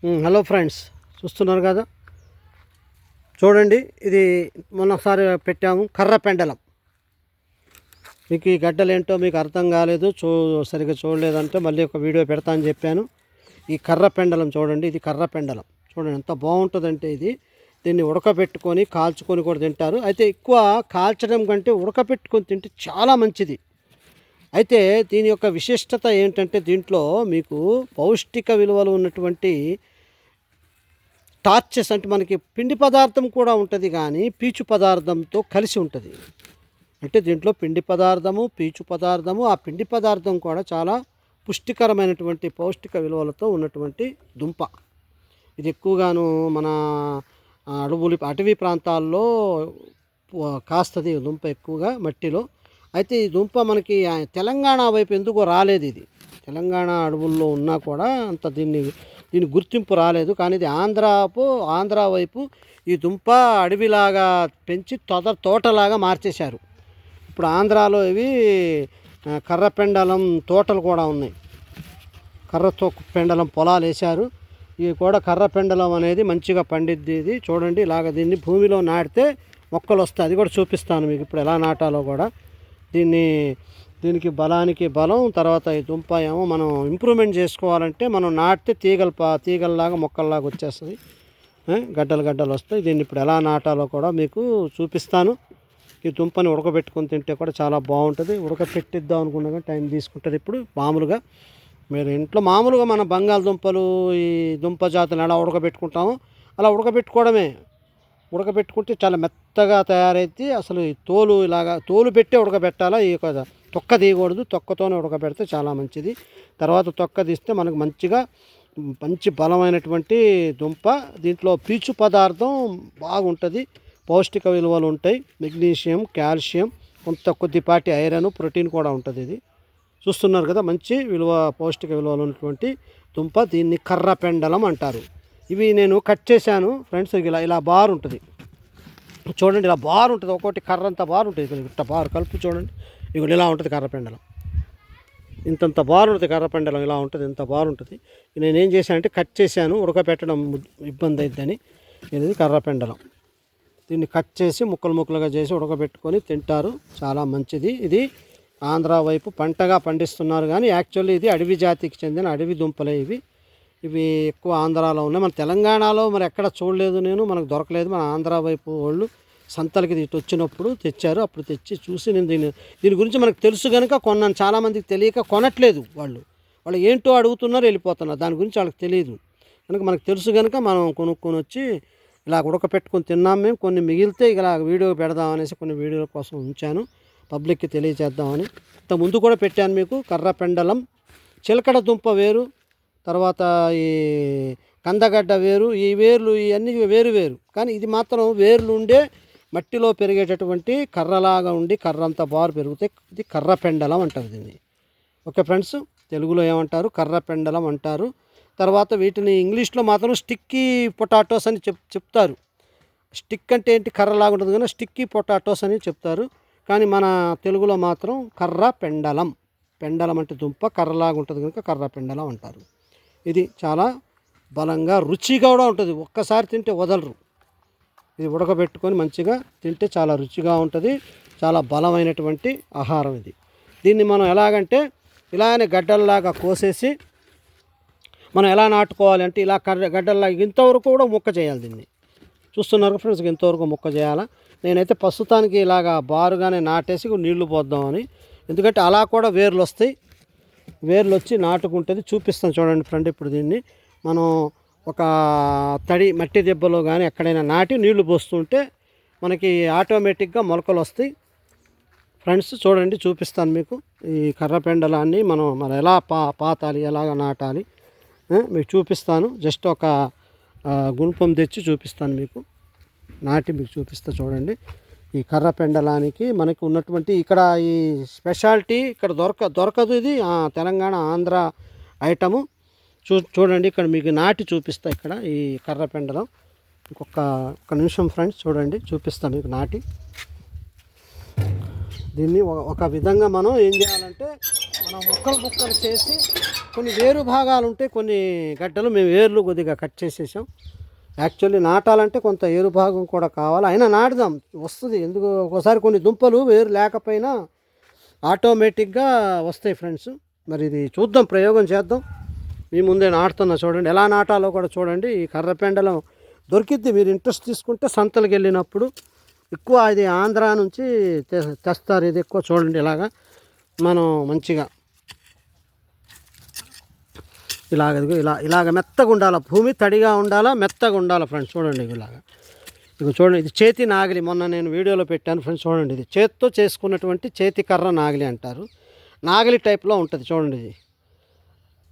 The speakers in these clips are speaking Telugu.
హలో ఫ్రెండ్స్, చూస్తున్నారు కదా. చూడండి, ఇది మొన్నసారి పెట్టాము కర్ర పెండలం. మీకు ఈ గడ్డలు ఏంటో మీకు అర్థం కాలేదు, సరిగ్గా చూడలేదంటే మళ్ళీ ఒక వీడియో పెడతా అని చెప్పాను. ఈ కర్ర పెండలం చూడండి, ఇది కర్ర పెండలం. చూడండి ఎంత బాగుంటుందంటే దీన్ని ఉడకబెట్టుకొని కాల్చుకొని కూడా తింటారు. అయితే ఎక్కువ కాల్చడం కంటే ఉడకబెట్టుకొని తింటే చాలా మంచిది. అయితే దీని యొక్క విశిష్టత ఏంటంటే దీంట్లో మీకు పౌష్టిక విలువలు ఉన్నటువంటి టార్చెస్, అంటే మనకి పిండి పదార్థం కూడా ఉంటుంది కానీ పీచు పదార్థంతో కలిసి ఉంటుంది. అంటే దీంట్లో పిండి పదార్థము, పీచు పదార్థము, ఆ పిండి పదార్థం కూడా చాలా పుష్టికరమైనటువంటి పౌష్టిక విలువలతో ఉన్నటువంటి దుంప. ఇది ఎక్కువగాను మన అటవీ ప్రాంతాల్లో కాస్తుంది దుంప ఎక్కువగా మట్టిలో. అయితే ఈ దుంప మనకి తెలంగాణ వైపు ఎందుకో రాలేదు. ఇది తెలంగాణ అడవుల్లో ఉన్నా కూడా అంత దీని గుర్తింపు రాలేదు. కానీ ఇది ఆంధ్ర వైపు ఈ దుంప అడవిలాగా పెంచి తోటలాగా మార్చేశారు. ఇప్పుడు ఆంధ్రాలో ఇవి కర్ర పెండలం తోటలు కూడా ఉన్నాయి. కర్రతో పెండలం పొలాలు వేశారు. ఇవి కూడా కర్ర పెండలం అనేది మంచిగా పండిద్ది. ఇది చూడండి, ఇలాగ దీన్ని భూమిలో నాటితే మొక్కలు వస్తాయి. అది కూడా చూపిస్తాను మీకు ఇప్పుడు ఎలా నాటాలో కూడా. దీనికి బలానికి బలం, తర్వాత ఈ దుంప ఏమో మనం ఇంప్రూవ్మెంట్ చేసుకోవాలంటే మనం నాటితే తీగల్లాగా మొక్కల్లాగా వచ్చేస్తుంది, గడ్డలు వస్తాయి. దీన్ని ఇప్పుడు ఎలా నాటాలో కూడా మీకు చూపిస్తాను. ఈ దుంపని ఉడకబెట్టుకొని తింటే కూడా చాలా బాగుంటుంది. ఉడకపెట్టిద్దాం అనుకున్నా కానీ టైం తీసుకుంటుంది. ఇప్పుడు మామూలుగా మీరు ఇంట్లో మామూలుగా మన బంగాళదుంపలు ఈ దుంప జాతులు ఎలా ఉడకబెట్టుకుంటామో అలా ఉడకబెట్టుకోవడమే. ఉడకబెట్టుకుంటే చాలా మెత్తగా తయారైతే అసలు ఈ తోలు పెట్టే ఉడకబెట్టాలా. ఈ తొక్క తీయకూడదు, తొక్కతోనే ఉడకబెడితే చాలా మంచిది. తర్వాత తొక్క తీస్తే మనకు మంచి బలమైనటువంటి దుంప. దీంట్లో పీచు పదార్థం బాగుంటుంది, పౌష్టిక విలువలు ఉంటాయి. మెగ్నీషియం, కాల్షియం, కొద్దిపాటి ఐరన్, ప్రోటీన్ కూడా ఉంటుంది. ఇది చూస్తున్నారు కదా, మంచి పౌష్టిక విలువలు ఉన్నటువంటి దుంప. దీన్ని కర్ర పెండలం అంటారు. ఇవి నేను కట్ చేశాను ఫ్రెండ్స్. ఇలా బార్ ఉంటుంది చూడండి, ఇలా బార్ ఉంటుంది. ఒక్కొక్కటి కర్ర అంత బార్ ఉంటుంది. ఇట్ట బారు కలుపు చూడండి. ఇవి ఇలా ఉంటుంది కర్ర పెండలం. ఇంతంత బారు ఉంటుంది కర్ర పెండలం, ఇలా ఉంటుంది, ఇంత బారు ఉంటుంది. నేనేం చేశానంటే కట్ చేశాను, ఉడకపెట్టడం ఇబ్బంది అయిద్దని. ఇది కర్ర పెండలం. దీన్ని కట్ చేసి ముక్కలుగా చేసి ఉడకబెట్టుకొని తింటారు, చాలా మంచిది. ఇది ఆంధ్ర వైపు పంటగా పండిస్తున్నారు కానీ యాక్చువల్లీ ఇది అడవి జాతికి చెందిన అడవి దుంపలే. ఇవి ఎక్కువ ఆంధ్రాలో ఉన్నాయి. మన తెలంగాణలో మరి ఎక్కడ చూడలేదు నేను, మనకు దొరకలేదు. మన ఆంధ్ర వైపు వాళ్ళు సంతలకి ఇటు వచ్చినప్పుడు తెచ్చారు. అప్పుడు తెచ్చి చూసి నేను దీని గురించి మనకు తెలుసు కనుక కొన్నాను. చాలామందికి తెలియక కొనట్లేదు. వాళ్ళు ఏంటో అడుగుతున్నారు, వెళ్ళిపోతున్నారు. దాని గురించి వాళ్ళకి తెలియదు కనుక మనకు తెలుసు కనుక మనం కొనుక్కొని వచ్చి ఇలా ఉడకపెట్టుకొని తిన్నాం మేము. కొన్ని మిగిలితే ఇలా వీడియో పెడదామనేసి కొన్ని వీడియోల కోసం ఉంచాను, పబ్లిక్కి తెలియజేద్దామని. ఇంత ముందు కూడా పెట్టాను మీకు కర్ర పెండలం. చిలకడ దుంప వేరు, తర్వాత ఈ కందగడ్డ వేరు. ఈ వేర్లు ఇవన్నీ వేరు కానీ ఇది మాత్రం వేర్లు ఉండే మట్టిలో పెరిగేటటువంటి కర్రలాగా ఉండి కర్రంత బారు పెరిగితే ఇది కర్ర పెండలం అంటారు దీన్ని. ఓకే ఫ్రెండ్స్, తెలుగులో ఏమంటారు? కర్ర పెండలం అంటారు. తర్వాత వీటిని ఇంగ్లీష్లో మాత్రం స్టిక్కీ పొటాటోస్ అని చెప్తారు. స్టిక్ అంటే ఏంటి? కర్రలాగా ఉంటుంది కానీ స్టిక్కీ పొటాటోస్ అని చెప్తారు. కానీ మన తెలుగులో మాత్రం కర్ర పెండలం. పెండలం అంటే దుంప, కర్రలాగా ఉంటుంది కనుక కర్ర పెండలం అంటారు. ఇది చాలా బలంగా రుచిగా కూడా ఉంటుంది. ఒక్కసారి తింటే వదలరు. ఇది ఉడకబెట్టుకొని మంచిగా తింటే చాలా రుచిగా ఉంటుంది, చాలా బలమైనటువంటి ఆహారం ఇది. దీన్ని మనం ఎలాగంటే ఇలానే గడ్డల్లాగా కోసేసి మనం ఎలా నాటుకోవాలి అంటే ఇలా గడ్డల్లాగా ఇంతవరకు కూడా ముక్క చేయాలి. దీన్ని చూస్తున్నారు ఫ్రెండ్స్, ఇంతవరకు ముక్క చేయాలా. నేనైతే ప్రస్తుతానికి ఇలాగా బారుగానే నాటేసి నీళ్లు పోద్దామని, ఎందుకంటే అలా కూడా వేర్లు వస్తాయి. వేర్లు వచ్చి నాటుకుంటుంది. చూపిస్తాను చూడండి ఫ్రెండ్. ఇప్పుడు దీన్ని మనం ఒక మట్టి దెబ్బలో కానీ ఎక్కడైనా నాటి నీళ్లు పోస్తుంటే మనకి ఆటోమేటిక్గా మొలకలు వస్తాయి. ఫ్రెండ్స్ చూడండి, చూపిస్తాను మీకు ఈ కర్ర పెండలాన్ని మనం ఎలా పాతాలి, ఎలాగ నాటాలి మీకు చూపిస్తాను. జస్ట్ ఒక గుణపం తెచ్చి చూపిస్తాను మీకు, నాటి మీకు చూపిస్తా చూడండి. ఈ కర్ర పెండలానికి మనకి ఉన్నటువంటి ఇక్కడ ఈ స్పెషాలిటీ ఇక్కడ దొరకదు. ఇది తెలంగాణ ఆంధ్ర ఐటము. చూడండి ఇక్కడ మీకు నాటి చూపిస్తా. ఇక్కడ ఈ కర్ర పెండలం ఒక నిమిషం ఫ్రెండ్స్, చూడండి చూపిస్తా మీకు నాటి. దీన్ని ఒక విధంగా మనం ఏం చేయాలంటే మనం ముక్కలు చేసి కొన్ని వేరు భాగాలు ఉంటాయి, కొన్ని గడ్డలు మేము వేర్లు కొద్దిగా కట్ చేసేసాం. యాక్చువల్లీ నాటాలంటే కొంత ఏరు భాగం కూడా కావాలి, అయినా నాటుదాం, వస్తుంది. ఎందుకు ఒకసారి కొన్ని దుంపలు వేరు లేకపోయినా ఆటోమేటిక్గా వస్తాయి ఫ్రెండ్స్. మరి ఇది చూద్దాం, ప్రయోగం చేద్దాం. మీ ముందే నాటుతున్నా చూడండి, ఎలా నాటాలో కూడా చూడండి. ఈ కర్రపెండలం దొరికిద్ది, మీరు ఇంట్రెస్ట్ తీసుకుంటే సంతలకు వెళ్ళినప్పుడు ఎక్కువ ఇది ఆంధ్రా నుంచి తెస్తారు. ఇది ఎక్కువ చూడండి, ఇలాగా మనం మంచిగా ఇలాగ మెత్తగా ఉండాలి, భూమి తడిగా ఉండాలా, మెత్తగా ఉండాలి ఫ్రెండ్స్. చూడండి ఇలాగా, ఇక చూడండి, ఇది చేతి నాగిలి. మొన్న నేను వీడియోలో పెట్టాను ఫ్రెండ్స్. చూడండి, ఇది చేతితో చేసుకున్నటువంటి చేతి కర్ర నాగిలి అంటారు. నాగిలి టైప్లో ఉంటుంది చూడండి.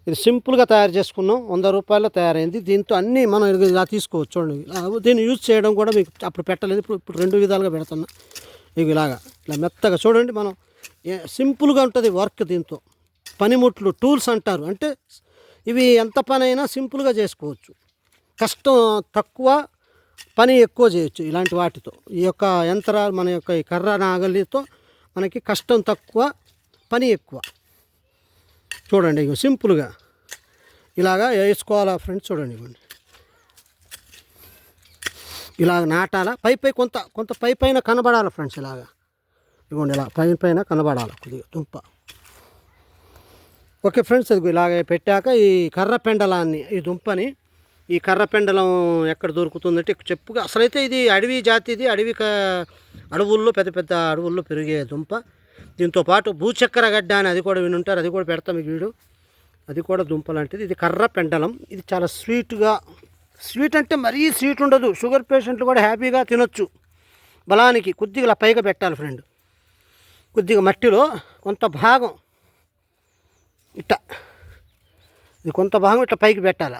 ఇది సింపుల్గా తయారు చేసుకున్నాం, 100 రూపాయల్లో తయారైంది. దీంతో అన్నీ మనం ఇలా తీసుకోవచ్చు. చూడండి, దీన్ని యూజ్ చేయడం కూడా మీకు అప్పుడు పెట్టలేదు, ఇప్పుడు 2 విధాలుగా పెడుతున్నా. ఇలా మెత్తగా చూడండి. మనం సింపుల్గా ఉంటుంది వర్క్. దీంతో పనిముట్లు, టూల్స్ అంటారు. అంటే ఇవి ఎంత పని అయినా సింపుల్గా చేసుకోవచ్చు, కష్టం తక్కువ, పని ఎక్కువ చేయొచ్చు ఇలాంటి వాటితో. ఈ యొక్క యంత్రాలు, మన యొక్క ఈ కర్ర నాగలితో మనకి కష్టం తక్కువ, పని ఎక్కువ. చూడండి, ఇక సింపుల్గా ఇలాగా వేసుకోవాలా ఫ్రెండ్స్. చూడండి, ఇవ్వండి, ఇలాగ నాటాలా. కొంత పైన కనబడాలి ఫ్రెండ్స్. ఇలాగా ఇవ్వండి, ఇలా పైన కనబడాలి కొద్దిగా దుంప. ఓకే ఫ్రెండ్స్, అది ఇలాగ పెట్టాక ఈ కర్ర పెండలాన్ని, ఈ దుంపని, ఈ కర్ర పెండలం ఎక్కడ దొరుకుతుందంటే చెప్పుగా, అసలైతే ఇది అడవి జాతిది, అడవుల్లో పెద్ద పెద్ద అడవుల్లో పెరిగే దుంప. దీంతో పాటు భూచక్కెర గడ్డ అని అది కూడా వినుంటారు, అది కూడా పెడతాం మీకు వీడియో. అది కూడా దుంప లాంటిది. ఇది కర్ర పెండలం. ఇది చాలా స్వీట్గా, స్వీట్ అంటే మరీ స్వీట్ ఉండదు, షుగర్ పేషెంట్లు కూడా హ్యాపీగా తినొచ్చు. బలానికి కొద్దిగా ఇలా పైగా పెట్టాలి ఫ్రెండ్. కొద్దిగా మట్టిలో కొంత భాగం ఇట్ట, ఇది కొంత భాగం ఇట్లా పైకి పెట్టాలి.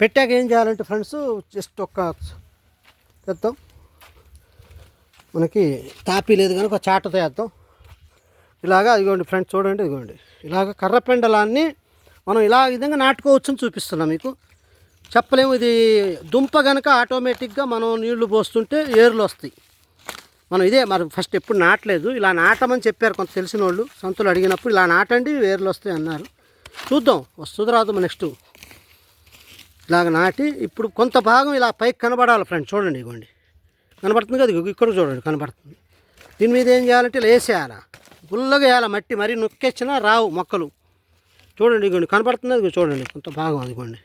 పెట్టాక ఏం చేయాలంటే ఫ్రెండ్స్, జస్ట్ తెద్దాం. మనకి తాపీ లేదు కనుక ఒక చాటతో వేద్దాం. ఇలాగా ఇదిగోండి ఫ్రెండ్స్, చూడండి, ఇదిగోండి, ఇలాగ కర్రపెండలాన్ని మనం ఇలా విధంగా నాటుకోవచ్చని చూపిస్తున్నాం మీకు. చెప్పలేము, ఇది దుంప కనుక ఆటోమేటిక్గా మనం నీళ్లు పోస్తుంటే ఏర్లు వస్తాయి. మనం ఇదే మరి ఫస్ట్ ఎప్పుడు నాటలేదు, ఇలా నాటమని చెప్పారు కొంత తెలిసిన వాళ్ళు. సంతులు అడిగినప్పుడు ఇలా నాటండి వేర్లు వస్తాయి అన్నారు. చూద్దాం వస్తుంది రాదు. నెక్స్ట్ ఇలాగ నాటి ఇప్పుడు కొంత భాగం ఇలా పైకి కనబడాలి ఫ్రెండ్స్. చూడండి, ఇవ్వండి, కనబడుతుంది కదా, ఇక్కడ చూడండి కనబడుతుంది. దీని మీద ఏం చేయాలంటే ఇలా వేసేయాలి, గుల్లగా వేయాలి మట్టి, మరీ నొక్కేచ్చినా రావు మొక్కలు. చూడండి, ఇవ్వండి, కనబడుతుంది అది చూడండి, కొంత భాగం అదిగోండి,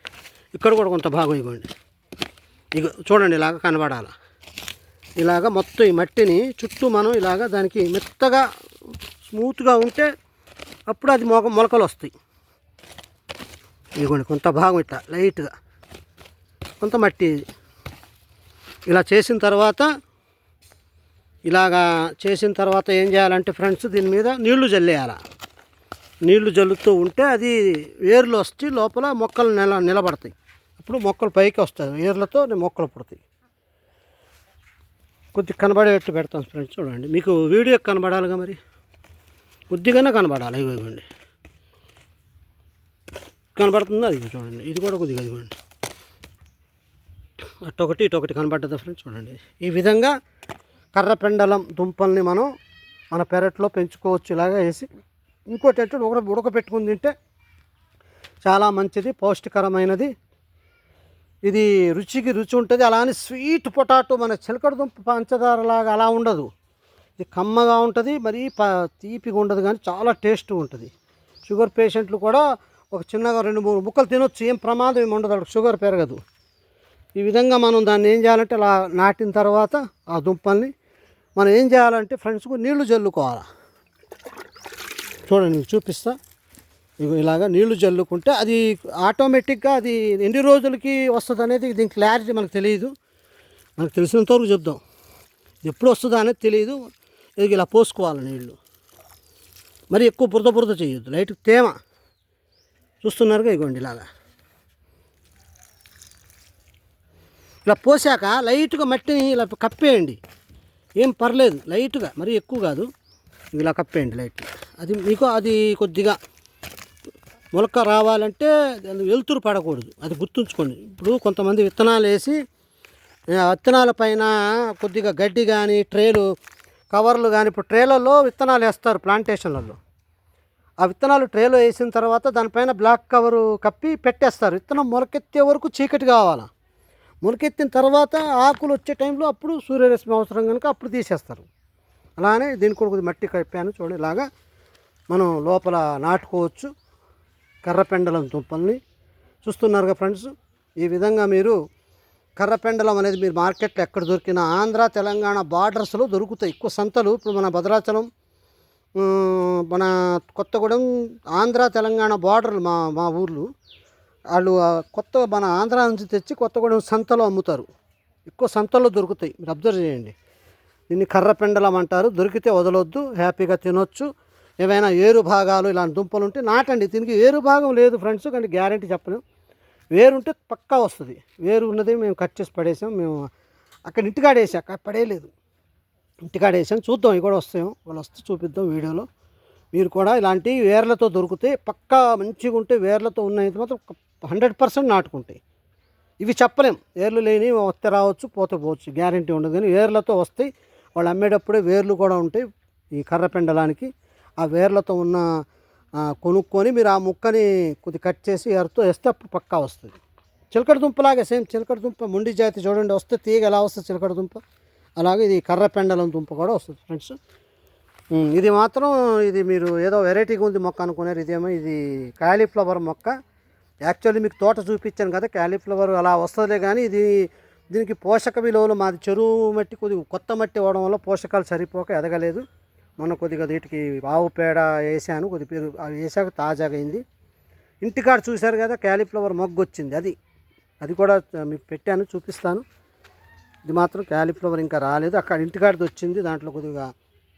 ఇక్కడ కూడా కొంత భాగం ఇవ్వండి, చూడండి, ఇలాగ కనబడాలి. ఇలాగ మొత్తం ఈ మట్టిని చుట్టూ మనం ఇలాగ దానికి మెత్తగా స్మూత్గా ఉంటే అప్పుడు అది మొలకలు వస్తాయి. ఇదిగోండి, కొంత భాగం ఇట్లా లైట్గా కొంత మట్టి ఇలా చేసిన తర్వాత ఏం చేయాలంటే ఫ్రెండ్స్, దీని మీద నీళ్లు జల్లేయాలి. నీళ్లు జల్లుతూ ఉంటే అది వేర్లు వచ్చి లోపల మొక్కలు నిలబడతాయి. అప్పుడు మొక్కలు పైకి వస్తాయి, వేర్లతో మొక్కలు పుడతాయి. కొద్దిగా కనబడేట్టు పెడతాం ఫ్రెండ్స్. చూడండి, మీకు వీడియో కనబడాలిగా, మరి కొద్దిగానే కనబడాలి. ఇవ్వండి, కనబడుతుంది అది చూడండి. ఇది కూడా కొద్దిగా ఇవ్వండి, అటొకటి ఇటొకటి కనబడ్డదా ఫ్రెండ్స్. చూడండి, ఈ విధంగా కర్రపెండలం దుంపల్ని మనం మన పెరట్లో పెంచుకోవచ్చు. ఇలాగా వేసి ఇంకోటి అంటే ఉడకపెట్టుకుని తింటే చాలా మంచిది, పౌష్టికరమైనది. ఇది రుచికి రుచి ఉంటుంది. అలానే స్వీట్ పొటాటో, మన చిలకడ దుంప పంచదారలాగా అలా ఉండదు. ఇది కమ్మగా ఉంటుంది, మరీ తీపిగా ఉండదు, కానీ చాలా టేస్ట్ ఉంటుంది. షుగర్ పేషెంట్లు కూడా ఒక చిన్నగా 2-3 ముక్కలు తినొచ్చు, ఏం ప్రమాదం ఏమి ఉండదు, షుగర్ పెరగదు. ఈ విధంగా మనం దాన్ని ఏం చేయాలంటే అలా నాటిన తర్వాత ఆ దుంపల్ని మనం ఏం చేయాలంటే ఫ్రెండ్స్కు నీళ్లు జల్లుకోవాలి. చూడండి, చూపిస్తా. ఇలాగా నీళ్లు జల్లుకుంటే అది ఆటోమేటిక్గా అది ఎన్ని రోజులకి వస్తుంది అనేది దీని క్లారిటీ మనకు తెలియదు. మనకు తెలిసినంతవరకు చెప్దాం, ఎప్పుడు వస్తుందో అనేది తెలియదు. ఇది ఇలా పోసుకోవాలి నీళ్ళు, మరి ఎక్కువ బురద చేయొద్దు, లైట్ తేమ చూస్తున్నారుగా. ఇగోండి, ఇలా పోసాక లైట్గా మట్టిని ఇలా కప్పేయండి, ఏం పర్లేదు, లైట్గా, మరి ఎక్కువ కాదు, ఇలా కప్పేయండి లైట్. అది మీకు అది కొద్దిగా మొలక రావాలంటే వెలుతురు పడకూడదు, అది గుర్తుంచుకోండి. ఇప్పుడు కొంతమంది విత్తనాలు వేసి విత్తనాల పైన కొద్దిగా గడ్డి కానీ ట్రేలు కవర్లు కానీ, ఇప్పుడు ట్రేలలో విత్తనాలు వేస్తారు ప్లాంటేషన్లలో, ఆ విత్తనాలు ట్రేలో వేసిన తర్వాత దానిపైన బ్లాక్ కవరు కప్పి పెట్టేస్తారు. విత్తనం మొలకెత్తే వరకు చీకటి కావాలా. మొలకెత్తిన తర్వాత ఆకులు వచ్చే టైంలో అప్పుడు సూర్యరశ్మి అవసరం కనుక అప్పుడు తీసేస్తారు. అలానే దీనికి కూడా కొద్దిగా మట్టి కప్పాను చూడండి. ఇలాగా మనం లోపల నాటుకోవచ్చు కర్రపెండలం దుంపల్ని. చూస్తున్నారుగా ఫ్రెండ్స్, ఈ విధంగా మీరు కర్రపెండలం అనేది మీరు మార్కెట్లో ఎక్కడ దొరికినా ఆంధ్ర తెలంగాణ బార్డర్స్లో దొరుకుతాయి. ఎక్కువ సంతలు ఇప్పుడు మన భద్రాచలం, మన కొత్తగూడెం, ఆంధ్ర తెలంగాణ బార్డర్లు మా మా ఊర్లు వాళ్ళు కొత్త మన ఆంధ్ర నుంచి తెచ్చి కొత్తగూడెం సంతలో అమ్ముతారు. ఎక్కువ సంతల్లో దొరుకుతాయి, మీరు అబ్జర్వ్ చేయండి. దీన్ని కర్రపెండలం అంటారు. దొరికితే వదలొద్దు, హ్యాపీగా తినొచ్చు. ఏవైనా ఏరు భాగాలు ఇలాంటి దుంపలు ఉంటే నాటండి. దీనికి ఏరు భాగం లేదు ఫ్రెండ్స్, కానీ గ్యారంటీ చెప్పలేము. వేరు ఉంటే పక్కా వస్తుంది. వేరు ఉన్నది మేము కట్ చేసి పడేసాం. మేము అక్కడ ఇంటికాడ వేసాం, అక్కడ పడేయలేదు, ఇంటికాడ వేసాం. చూద్దాం ఇవి కూడా వస్తాయేమో, వాళ్ళు వస్తే చూపిద్దాం వీడియోలో. మీరు కూడా ఇలాంటి వేర్లతో దొరికితే పక్కా మంచిగా ఉంటే, వేర్లతో ఉన్నది మాత్రం 100% నాటుకుంటాయి. ఇవి చెప్పలేం, వేర్లు లేని వస్తే రావచ్చు, పోతే పోవచ్చు, గ్యారంటీ ఉండదు. కానీ వేర్లతో వస్తాయి. వాళ్ళు అమ్మేటప్పుడే వేర్లు కూడా ఉంటాయి ఈ కర్రపెండలానికి. ఆ వేర్లతో ఉన్న కొనుక్కొని మీరు ఆ ముక్కని కొద్ది కట్ చేసి ఎరతో వేస్తే అప్పుడు పక్కా వస్తుంది. చిలకడ దుంపలాగే సేమ్. చిలకడ దుంప మొండి జాతి చూడండి, వస్తే తీగ ఎలా వస్తుంది చిలకడ దుంప, అలాగే ఇది కర్రపెండలం దుంప కూడా వస్తుంది ఫ్రెండ్స్. ఇది మాత్రం ఇది మీరు ఏదో వెరైటీగా ఉంది మొక్క అనుకున్నారు. ఇదేమో ఇది క్యాలీఫ్లవర్ మొక్క. యాక్చువల్లీ మీకు తోట చూపించాను కదా, క్యాలీఫ్లవర్ అలా వస్తుందిలే. కానీ దీనికి పోషక విలువలు మాది చెరువు మట్టి, కొద్దిగా కొత్త మట్టి అవ్వడం వల్ల పోషకాలు సరిపోక ఎదగలేదు. మొన్న కొద్దిగా వీటికి ఆవు పేడ వేసాను, కొద్ది పేరు అవి వేసాక తాజాగా అయింది. ఇంటికాడ చూశారు కదా క్యాలీఫ్లవర్ మొగ్గు వచ్చింది, అది కూడా మీకు పెట్టాను, చూపిస్తాను. ఇది మాత్రం క్యాలీఫ్లవర్ ఇంకా రాలేదు, అక్కడ ఇంటికాడది వచ్చింది. దాంట్లో కొద్దిగా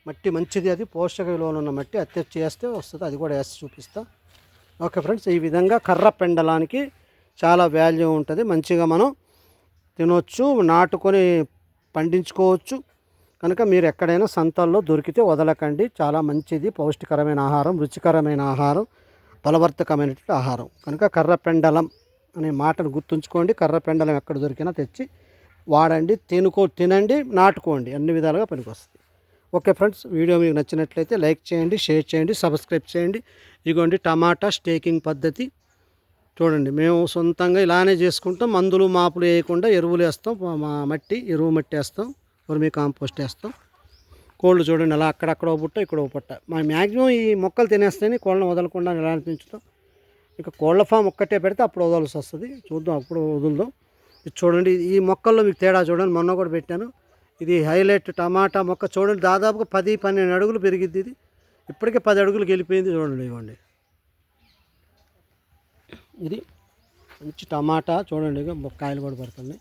మట్టి మంచిది, అది పోషక విలువలు ఉన్న మట్టి, అత్యచ్చి చేస్తే వస్తుంది. అది కూడా వేసి చూపిస్తా. ఓకే ఫ్రెండ్స్, ఈ విధంగా కర్రపెండలానికి చాలా వాల్యూ ఉంటుంది. మంచిగా మనం తినొచ్చు, నాటుకొని పండించుకోవచ్చు. కనుక మీరు ఎక్కడైనా సంతల్లో దొరికితే వదలకండి. చాలా మంచిది, పౌష్టికరమైన ఆహారం, రుచికరమైన ఆహారం, బలవర్ధకమైనటువంటి ఆహారం. కనుక కర్రపెండలం అనే మాటను గుర్తుంచుకోండి. కర్రపెండలం ఎక్కడ దొరికినా తెచ్చి వాడండి, తినండి, నాటుకోండి, అన్ని విధాలుగా పనికొస్తుంది. ఓకే ఫ్రెండ్స్, వీడియో మీకు నచ్చినట్లయితే లైక్ చేయండి, షేర్ చేయండి, సబ్స్క్రైబ్ చేయండి. ఇదిగోండి టమాటా స్టేకింగ్ పద్ధతి చూడండి. మేము సొంతంగా ఇలానే చేసుకుంటాం. మందులు మాపులు వేయకుండా ఎరువులు వేస్తాం, ఎరువు మట్టి వేస్తాం, వర్మీ కాంపోస్ట్ వేస్తాం. కోళ్ళు చూడండి అలా అక్కడక్కడ ఒక పుట్ట, ఇక్కడ ఒక పుట్ట. మ్యాక్సిమం ఈ మొక్కలు తినేస్తేనే కోళ్ళని వదలకుండా ఎలా పెంచుతాం. ఇక కోళ్ళ ఫామ్ ఒక్కటే పెడితే అప్పుడు వదలాల్సి వస్తుంది. చూద్దాం, అప్పుడు వదులుదాం. ఇది చూడండి, ఈ మొక్కల్లో మీకు తేడా చూడండి. మొన్న కూడా పెట్టాను. ఇది హైలైట్ టమాటా మొక్క చూడండి, దాదాపుగా 10-12 అడుగులు పెరిగిద్ది. ఇది ఇప్పటికే 10 అడుగులకు వెళ్ళిపోయింది చూడండి. ఇవ్వండి, ఇది మంచి టమాటా చూడండి, కాయలు కూడా పడుతున్నాయి.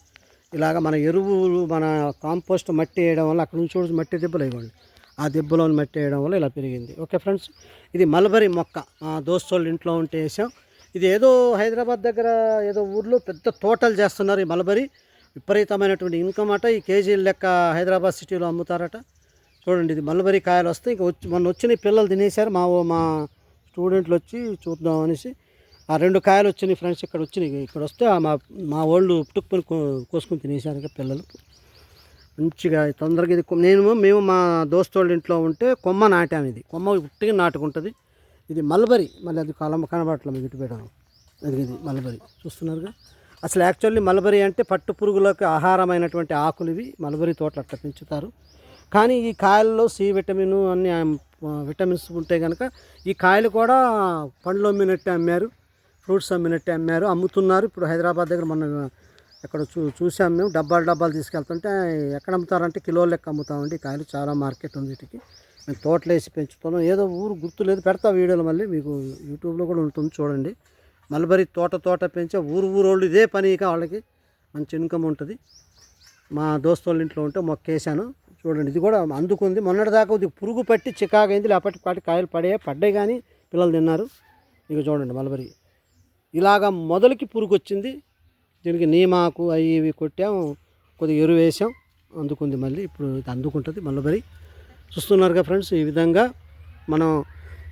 ఇలాగ మన ఎరువులు, మన కాంపోస్ట్ మట్టి వేయడం వల్ల అక్కడ నుంచి చూడండి మట్టి దెబ్బలు ఇవ్వండి, ఆ దెబ్బలోని మట్టి వేయడం వల్ల ఇలా పెరిగింది. ఓకే ఫ్రెండ్స్, ఇది మల్బరీ మొక్క మా దోస్తోళ్ళు ఇంట్లో ఉంటే వేసాం. ఇది ఏదో హైదరాబాద్ దగ్గర ఏదో ఊర్లో పెద్ద తోటలు చేస్తున్నారు. ఈ మల్బరీ విపరీతమైనటువంటి ఇన్కమ్ అట. ఈ కేజీల లెక్క హైదరాబాద్ సిటీలో అమ్ముతారట. చూడండి, ఇది మల్బరీ కాయలు వస్తాయి. ఇంకా మొన్న వచ్చిన పిల్లలు తినేశారు. మా స్టూడెంట్లు వచ్చి చూద్దాం అనేసి ఆ 2 కాయలు వచ్చినాయి ఫ్రెండ్స్. ఇక్కడ వచ్చినాయి, ఇక్కడ వస్తే మా వాళ్ళు పుట్టుకుని కోసుకుని తినేశారు పిల్లలు. మంచిగా తొందరగా ఇది మేము మా దోస్తోళ్ళ ఇంట్లో ఉంటే కొమ్మ నాటాము. ఇది కొమ్మ ఉట్టిగా నాటుకుంటుంది. ఇది మల్బరీ, మళ్ళీ అది కనబడట్లేదు మీకు ఇటు పెట్టడం. ఇది మల్బరీ చూస్తున్నారుగా. అసలు యాక్చువల్లీ మల్బరీ అంటే పట్టు పురుగులకు ఆహారమైనటువంటి ఆకులు ఇవి. మల్బరీ తోటలు అట్లా పెంచుతారు. కానీ ఈ కాయల్లో సి విటమిన్ అన్ని విటమిన్స్ ఉంటాయి కనుక ఈ కాయలు కూడా పండ్లు అమ్మినట్టే అమ్మారు, ఫ్రూట్స్ అమ్మినట్టే అమ్మారు, అమ్ముతున్నారు. ఇప్పుడు హైదరాబాద్ దగ్గర మొన్న ఎక్కడ చూసాం మేము, డబ్బాలు తీసుకెళ్తుంటే ఎక్కడ అమ్ముతారంటే కిలోల లెక్క అమ్ముతామండి. ఈ కాయలు చాలా మార్కెట్ ఉంది వీటికి. మేము తోటలు వేసి పెంచుతున్నాం. ఏదో ఊరు గుర్తులేదు, పెడతా వీడియోలు, మళ్ళీ మీకు యూట్యూబ్లో కూడా ఉంటుంది చూడండి. మల్బరీ తోట పెంచే ఊరోళ్ళు ఇదే పనిగా వాళ్ళకి మంచి ఇన్కమ్ ఉంటుంది. మా దోస్తుల ఇంట్లో ఉంటే మొక్కేసాను చూడండి. ఇది కూడా అందుకుంది. మొన్నటిదాకా ఇది పురుగు పట్టి చికాగైంది, లేకపోతే కాయలు పడ్డాయి కానీ పిల్లలు తిన్నారు. ఇక చూడండి మల్బరీ ఇలాగా మొదలుకి పురుగు వచ్చింది. దీనికి నీమాకు అవి ఇవి కొట్టాము, కొద్దిగా ఎరువు వేసాం, అందుకుంది. మళ్ళీ ఇప్పుడు ఇది అందుకుంటుంది మల్బరీ. చూస్తున్నారుగా ఫ్రెండ్స్, ఈ విధంగా మనం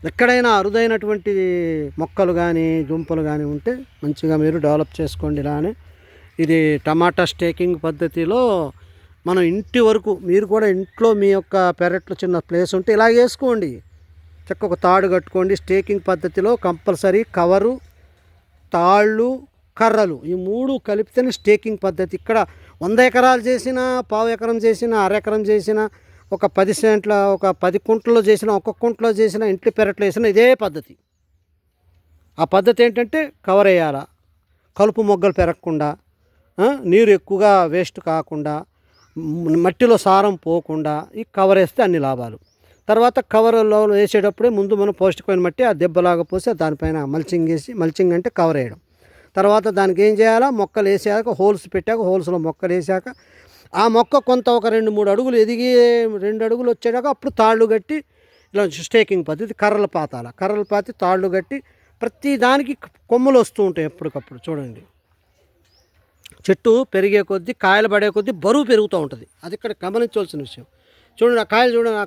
ఎక్కడైనా అరుదైనటువంటి మొక్కలు కానీ దుంపలు కానీ ఉంటే మంచిగా మీరు డెవలప్ చేసుకోండి. ఇలానే ఇది టమాటా స్టేకింగ్ పద్ధతిలో మనం ఇంటి వరకు మీరు కూడా ఇంట్లో మీ యొక్క పెరట్లో చిన్న ప్లేస్ ఉంటే ఇలా వేసుకోండి. చక్కగా ఒక తాడు కట్టుకోండి. స్టేకింగ్ పద్ధతిలో కంపల్సరీ కవరు, తాళ్ళు, కర్రలు ఈ 3 కలిపితేనే స్టేకింగ్ పద్ధతి. ఇక్కడ 100 ఎకరాలు చేసినా, పావు ఎకరం చేసినా, అరెకరం చేసినా, ఒక 10 సెంట్ల ఒక 10 కుంటల్లో చేసినా, ఒక్క కుంటలో చేసినా, ఇంటి పెరట్లో వేసినా ఇదే పద్ధతి. ఆ పద్ధతి ఏంటంటే కవర్ వేయాలా, కలుపు మొగ్గలు పెరగకుండా, నీరు ఎక్కువగా వేస్ట్ కాకుండా, మట్టిలో సారం పోకుండా ఈ కవర్ వేస్తే అన్ని లాభాలు. తర్వాత కవర్లో వేసేటప్పుడే ముందు మనం పౌష్టికమైన మట్టి ఆ దెబ్బలాగా పోసి దానిపైన మల్చింగ్ వేసి, మల్చింగ్ అంటే కవర్ వేయడం. తర్వాత దానికి ఏం చేయాలా, మొక్కలు వేసాక హోల్స్ పెట్టాక, హోల్స్లో మొక్కలు వేసాక ఆ మొక్క కొంత ఒక 2-3 అడుగులు ఎదిగి 2 అడుగులు వచ్చేదాకా అప్పుడు తాళ్ళు కట్టి ఇలా స్టేకింగ్ పద్ధతి. కర్రలు పాతి తాళ్ళు కట్టి ప్రతి దానికి కొమ్మలు వస్తూ ఉంటాయి ఎప్పటికప్పుడు. చూడండి, చెట్టు పెరిగే కొద్దీ, కాయలు పడే కొద్దీ బరువు పెరుగుతూ ఉంటుంది. అది ఇక్కడ గమనించవలసిన విషయం. చూడండి, ఆ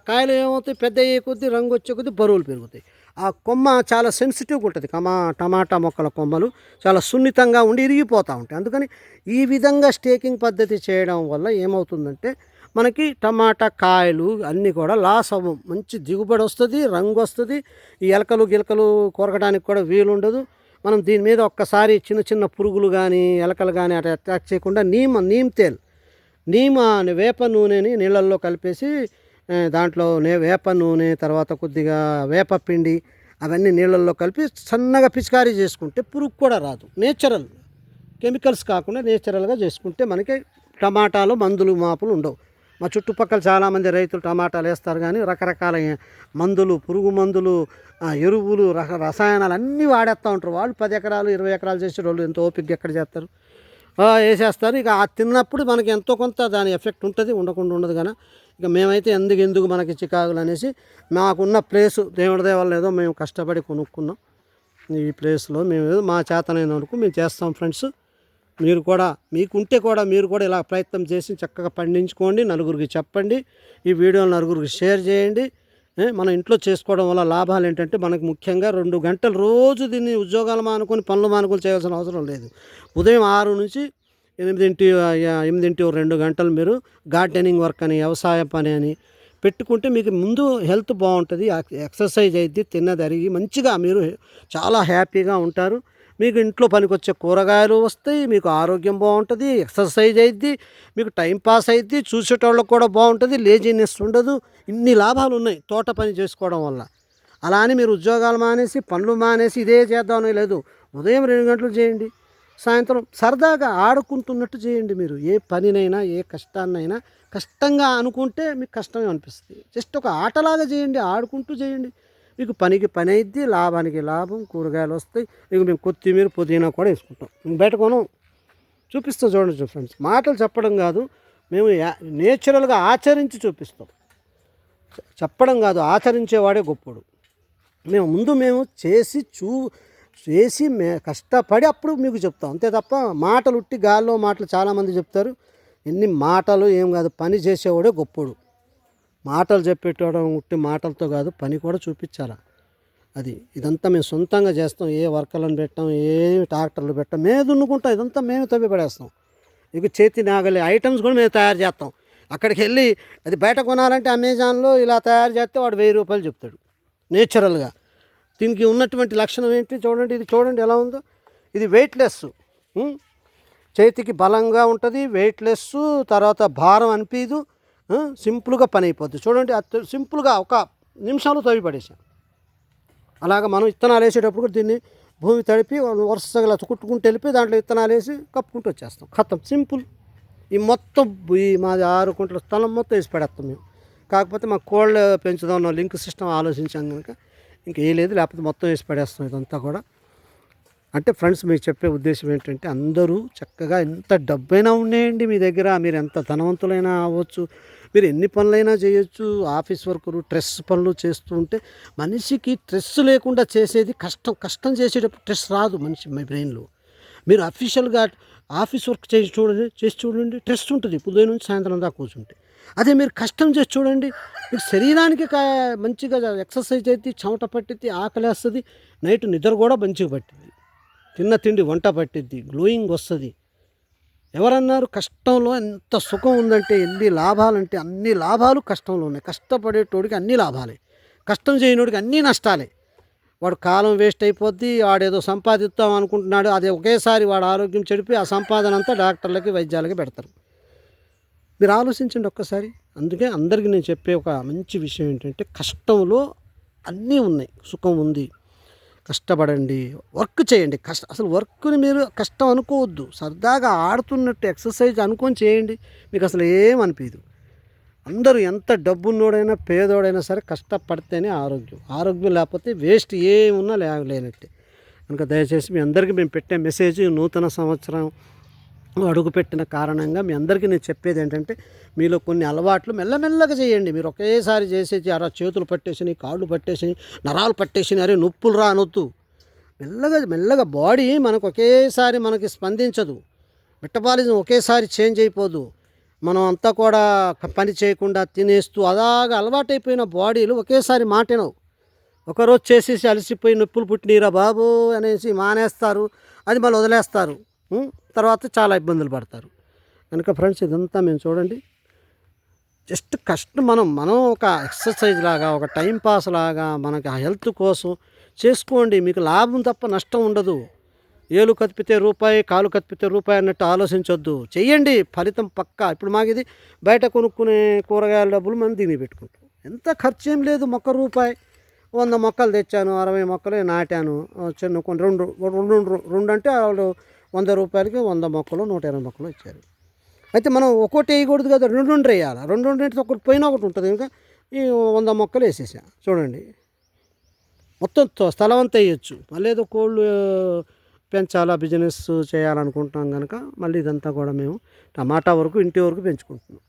కాయలు ఏమవుతాయి, పెద్ద అయ్యే కొద్దీ, రంగు వచ్చే కొద్దీ బరువులు పెరుగుతాయి. ఆ కొమ్మ చాలా సెన్సిటివ్గా ఉంటుంది. టమాటా మొక్కల కొమ్మలు చాలా సున్నితంగా ఉండి ఇరిగిపోతూ ఉంటాయి. అందుకని ఈ విధంగా స్టేకింగ్ పద్ధతి చేయడం వల్ల ఏమవుతుందంటే మనకి టమాటా కాయలు అన్నీ కూడా లాస్ అవ్వం. మంచి దిగుబడి వస్తుంది, రంగు వస్తుంది. ఈ ఎలకలు గిలకలు కొరకడానికి కూడా వీలుండదు. మనం దీని మీద ఒక్కసారి చిన్న చిన్న పురుగులు కానీ ఎలకలు కానీ అట్లా అటాక్ చేయకుండా నీమ్ తేల్, వేప నూనెని నీళ్ళల్లో కలిపేసి దాంట్లో వేప నూనె, తర్వాత కొద్దిగా వేప పిండి అవన్నీ నీళ్ళల్లో కలిపి సన్నగా పిచికారీ చేసుకుంటే పురుగు కూడా రాదు. నేచురల్, కెమికల్స్ కాకుండా నేచురల్గా చేసుకుంటే మనకి టమాటాలు మందులు మాపులు ఉండవు. మా చుట్టుపక్కల చాలామంది రైతులు టమాటాలు వేస్తారు కానీ రకరకాల మందులు, పురుగు మందులు, ఎరువులు, రసాయనాలు అన్నీ వాడేస్తూ ఉంటారు. వాళ్ళు 10 ఎకరాలు 20 ఎకరాలు చేసే వాళ్ళు ఎంతో ఓపిక ఎక్కడ చేస్తారు, వేసేస్తారు. ఇక ఆ తిన్నప్పుడు మనకి ఎంతో కొంత దాని ఎఫెక్ట్ ఉంటుంది, ఉండకుండా ఉండదు. కానీ ఇక మేమైతే ఎందుకు మనకి చికాకులు అనేసి మాకున్న ప్లేసు దేవుడి దయ వల్ల ఏదో మేము కష్టపడి కొనుక్కున్నాం. ఈ ప్లేస్లో మేము ఏదో మా చేతనైన వరకు మేము చేస్తాం. ఫ్రెండ్స్, మీరు కూడా మీకుంటే కూడా మీరు కూడా ఇలా ప్రయత్నం చేసి చక్కగా పండించుకోండి. నలుగురికి చెప్పండి, ఈ వీడియోని నలుగురికి షేర్ చేయండి. మన ఇంట్లో చేసుకోవడం వల్ల లాభాలు ఏంటంటే మనకు ముఖ్యంగా 2 గంటలు రోజు దీన్ని ఉద్యోగాలు మానుకొని పనులు మానుకొని చేయాల్సిన అవసరం లేదు. ఉదయం 6 నుంచి 8 2 గంటలు మీరు గార్డెనింగ్ వర్క్ అని, వ్యవసాయ పని అని పెట్టుకుంటే మీకు ముందు హెల్త్ బాగుంటుంది, ఎక్సర్సైజ్ అయ్యిద్ది, తిన్నది అరిగి మంచిగా మీరు చాలా హ్యాపీగా ఉంటారు. మీకు ఇంట్లో పనికొచ్చే కూరగాయలు వస్తాయి, మీకు ఆరోగ్యం బాగుంటుంది, ఎక్సర్సైజ్ అయ్యిద్ది, మీకు టైం పాస్ అయ్యిద్ది, చూసేటోళ్ళకి కూడా బాగుంటుంది, లేజినెస్ ఉండదు. ఇన్ని లాభాలు ఉన్నాయి తోట పని చేసుకోవడం వల్ల. అలా అని మీరు ఉద్యోగాలు మానేసి పనులు మానేసి ఇదే చేద్దామని లేదు. ఉదయం 2 గంటలు చేయండి, సాయంత్రం సరదాగా ఆడుకుంటున్నట్టు చేయండి. మీరు ఏ పనినైనా ఏ కష్టాన్నైనా కష్టంగా అనుకుంటే మీకు కష్టమే అనిపిస్తుంది. జస్ట్ ఒక ఆటలాగా చేయండి, ఆడుకుంటూ చేయండి. మీకు పనికి పని అయిద్ది, లాభానికి లాభం, కూరగాయలు వస్తాయి. మీకు మేము కొత్తిమీర పుదీనా కూడా వేసుకుంటాం. బయట కొనం, చూపిస్తాం. చూడండి ఫ్రెండ్స్, మాటలు చెప్పడం కాదు, మేము నేచురల్గా ఆచరించి చూపిస్తాం. చెప్పడం కాదు, ఆచరించేవాడే గొప్పడు. మేము చేసి కష్టపడి అప్పుడు మీకు చెప్తాం, అంతే తప్ప మాటలు ఉట్టి గాల్లో మాటలు చాలామంది చెప్తారు. ఎన్ని మాటలు ఏం కాదు, పని చేసేవాడే గొప్పడు. మాటలు చెప్పేటోడం ఉట్టి మాటలతో కాదు, పని కూడా చూపించాలి. ఇదంతా మేము సొంతంగా చేస్తాం. ఏ వర్కర్లను పెట్టాం, ఏ ట్రాక్టర్లు పెట్టాం, మేము దున్నుకుంటాం. ఇదంతా మేము తవ్వి పడేస్తాం. ఇక చేతి నాగలి ఐటమ్స్ కూడా మేము తయారు చేస్తాం. అక్కడికి వెళ్ళి అది బయట కొనాలంటే అమెజాన్లో ఇలా తయారు చేస్తే వాడు 1000 రూపాయలు చెప్తాడు నేచురల్గా. దీనికి ఉన్నటువంటి లక్షణం ఏంటి చూడండి, ఇది చూడండి ఎలా ఉందో. ఇది వెయిట్లెస్, చేతికి బలంగా ఉంటుంది, వెయిట్లెస్, తర్వాత భారం అనిపించదు, సింపుల్గా పని అయిపోద్ది. చూడండి, సింపుల్గా 1 నిమిషంలో తవ్వి పడేసాం. అలాగ మనం విత్తనాలు వేసేటప్పుడు కూడా దీన్ని భూమి తడిపి వరుసగా కుట్టుకుంటూ వెళ్ళిపోయి దాంట్లో విత్తనాలు వేసి కప్పుకుంటూ వచ్చేస్తాం. ఖతం, సింపుల్. మాది 6 గుంటల స్థలం మొత్తం వేసి పడేస్తాం మేము. కాకపోతే మా కోళ్ళు పెంచుదాం లింక్ సిస్టమ్ ఆలోచించాం కనుక ఇంకా లేదు, లేకపోతే మొత్తం వేసి పడేస్తాం ఇదంతా కూడా. అంటే ఫ్రెండ్స్, మీకు చెప్పే ఉద్దేశం ఏంటంటే అందరూ చక్కగా ఎంత డబ్బైనా ఉండేయండి మీ దగ్గర, మీరు ఎంత ధనవంతులైనా అవ్వచ్చు, మీరు ఎన్ని పనులైనా చేయొచ్చు. ఆఫీస్ వర్కులు, స్ట్రెస్ పనులు చేస్తూ ఉంటే మనిషికి స్ట్రెస్ లేకుండా చేసేది కష్టం చేసేటప్పుడు స్ట్రెస్ రాదు మనిషి బ్రెయిన్లో. మీరు అఫీషియల్గా ఆఫీస్ వర్క్ చేసి చూడండి స్ట్రెస్ ఉంటుంది ఉదయం నుంచి సాయంత్రం దాకా కూర్చుంటే. అదే మీరు కష్టం చేసి చూడండి, మీకు శరీరానికి మంచిగా ఎక్సర్సైజ్ అయితే, చెమట పట్టిద్ది, ఆకలేస్తుంది, నైట్ నిద్ర కూడా మంచిగా పట్టిద్ది, తిన్న తిండి వంట పట్టిద్ది, గ్లోయింగ్ వస్తుంది. ఎవరన్నారు కష్టంలో ఎంత సుఖం ఉందంటే, ఎన్ని లాభాలంటే అన్ని లాభాలు కష్టంలో ఉన్నాయి. కష్టపడేటోడికి అన్ని లాభాలే. కష్టం చేయనోడికి అన్నీ నష్టాలే. వాడు కాలం వేస్ట్ అయిపోద్ది, వాడేదో సంపాదిద్దాం అనుకుంటున్నాడు, అది ఒకేసారి వాడు ఆరోగ్యం చెడిపి ఆ సంపాదన అంతా డాక్టర్లకి వైద్యాలకి పెడతారు. మీరు ఆలోచించండి ఒక్కసారి. అందుకే అందరికీ నేను చెప్పే ఒక మంచి విషయం ఏంటంటే, కష్టంలో అన్నీ ఉన్నాయి, సుఖం ఉంది. కష్టపడండి, వర్క్ చేయండి. అసలు వర్క్ని మీరు కష్టం అనుకోవద్దు, సరదాగా ఆడుతున్నట్టు ఎక్సర్సైజ్ అనుకొని చేయండి, మీకు అసలు ఏమనిపించదు. అందరూ ఎంత డబ్బున్నోడైనా పేదోడైనా సరే కష్టపడితేనే ఆరోగ్యం లేకపోతే వేస్ట్ ఏమున్నా లేనట్టే. కనుక దయచేసి మీ అందరికీ మేము పెట్టే మెసేజ్, నూతన సంవత్సరం అడుగుపెట్టిన కారణంగా మీ అందరికీ నేను చెప్పేది ఏంటంటే, మీలో కొన్ని అలవాట్లు మెల్లమెల్లగా చేయండి. మీరు ఒకేసారి చేసేసి అలా చేతులు పట్టేసి, కాళ్ళు పట్టేసి, నరాలు పట్టేసి అరే నొప్పులు రా అనొద్దు. మెల్లగా బాడీ మనకు ఒకేసారి మనకి స్పందించదు. మెటబాలిజం ఒకేసారి చేంజ్ అయిపోదు. మనం అంతా కూడా పని చేయకుండా తినేస్తూ అలాగా అలవాటైపోయిన బాడీలు ఒకేసారి మాటినవు. ఒకరోజు చేసేసి అలసిపోయి నొప్పులు పుట్టినీరా బాబు అనేసి మానేస్తారు, అది మళ్ళీ వదిలేస్తారు. తర్వాత చాలా ఇబ్బందులు పడతారు. కనుక ఫ్రెండ్స్, ఇదంతా మేము చూడండి, జస్ట్ కష్టం మనం ఒక ఎక్సర్సైజ్ లాగా, ఒక టైం పాస్ లాగా, మనకి ఆ హెల్త్ కోసం చేసుకోండి. మీకు లాభం తప్ప నష్టం ఉండదు. ఏలు కతిపితే రూపాయి, కాలు కతిపితే రూపాయి అన్నట్టు ఆలోచించొద్దు. చెయ్యండి, ఫలితం పక్కా. ఇప్పుడు మాకు ఇది బయట కొనుక్కునే కూరగాయల డబ్బులు మనం దీన్ని పెట్టుకుంటాం. ఎంత ఖర్చు ఏం లేదు. మొక్క రూపాయి, 100 మొక్కలు తెచ్చాను, 60 మొక్కలు నాటాను. చిన్న కొన్ని రెండు అంటే వాళ్ళు 100 రూపాయలకి 100 మొక్కలు, 120 మొక్కలు ఇచ్చారు. అయితే మనం ఒక్కోటి వేయకూడదు కదా, రెండు వేయాలి. రెండు అంటే ఒకటి పోయినా ఒకటి ఉంటుంది. ఇంకా ఈ 100 మొక్కలు వేసేసా చూడండి. మొత్తం స్థలం అంతా వేయచ్చు. మళ్ళీ ఏదో కోళ్ళు పెంచాలా, బిజినెస్ చేయాలనుకుంటున్నాం కనుక మళ్ళీ ఇదంతా కూడా మేము టమాటా వరకు ఇంటి వరకు పెంచుకుంటున్నాం.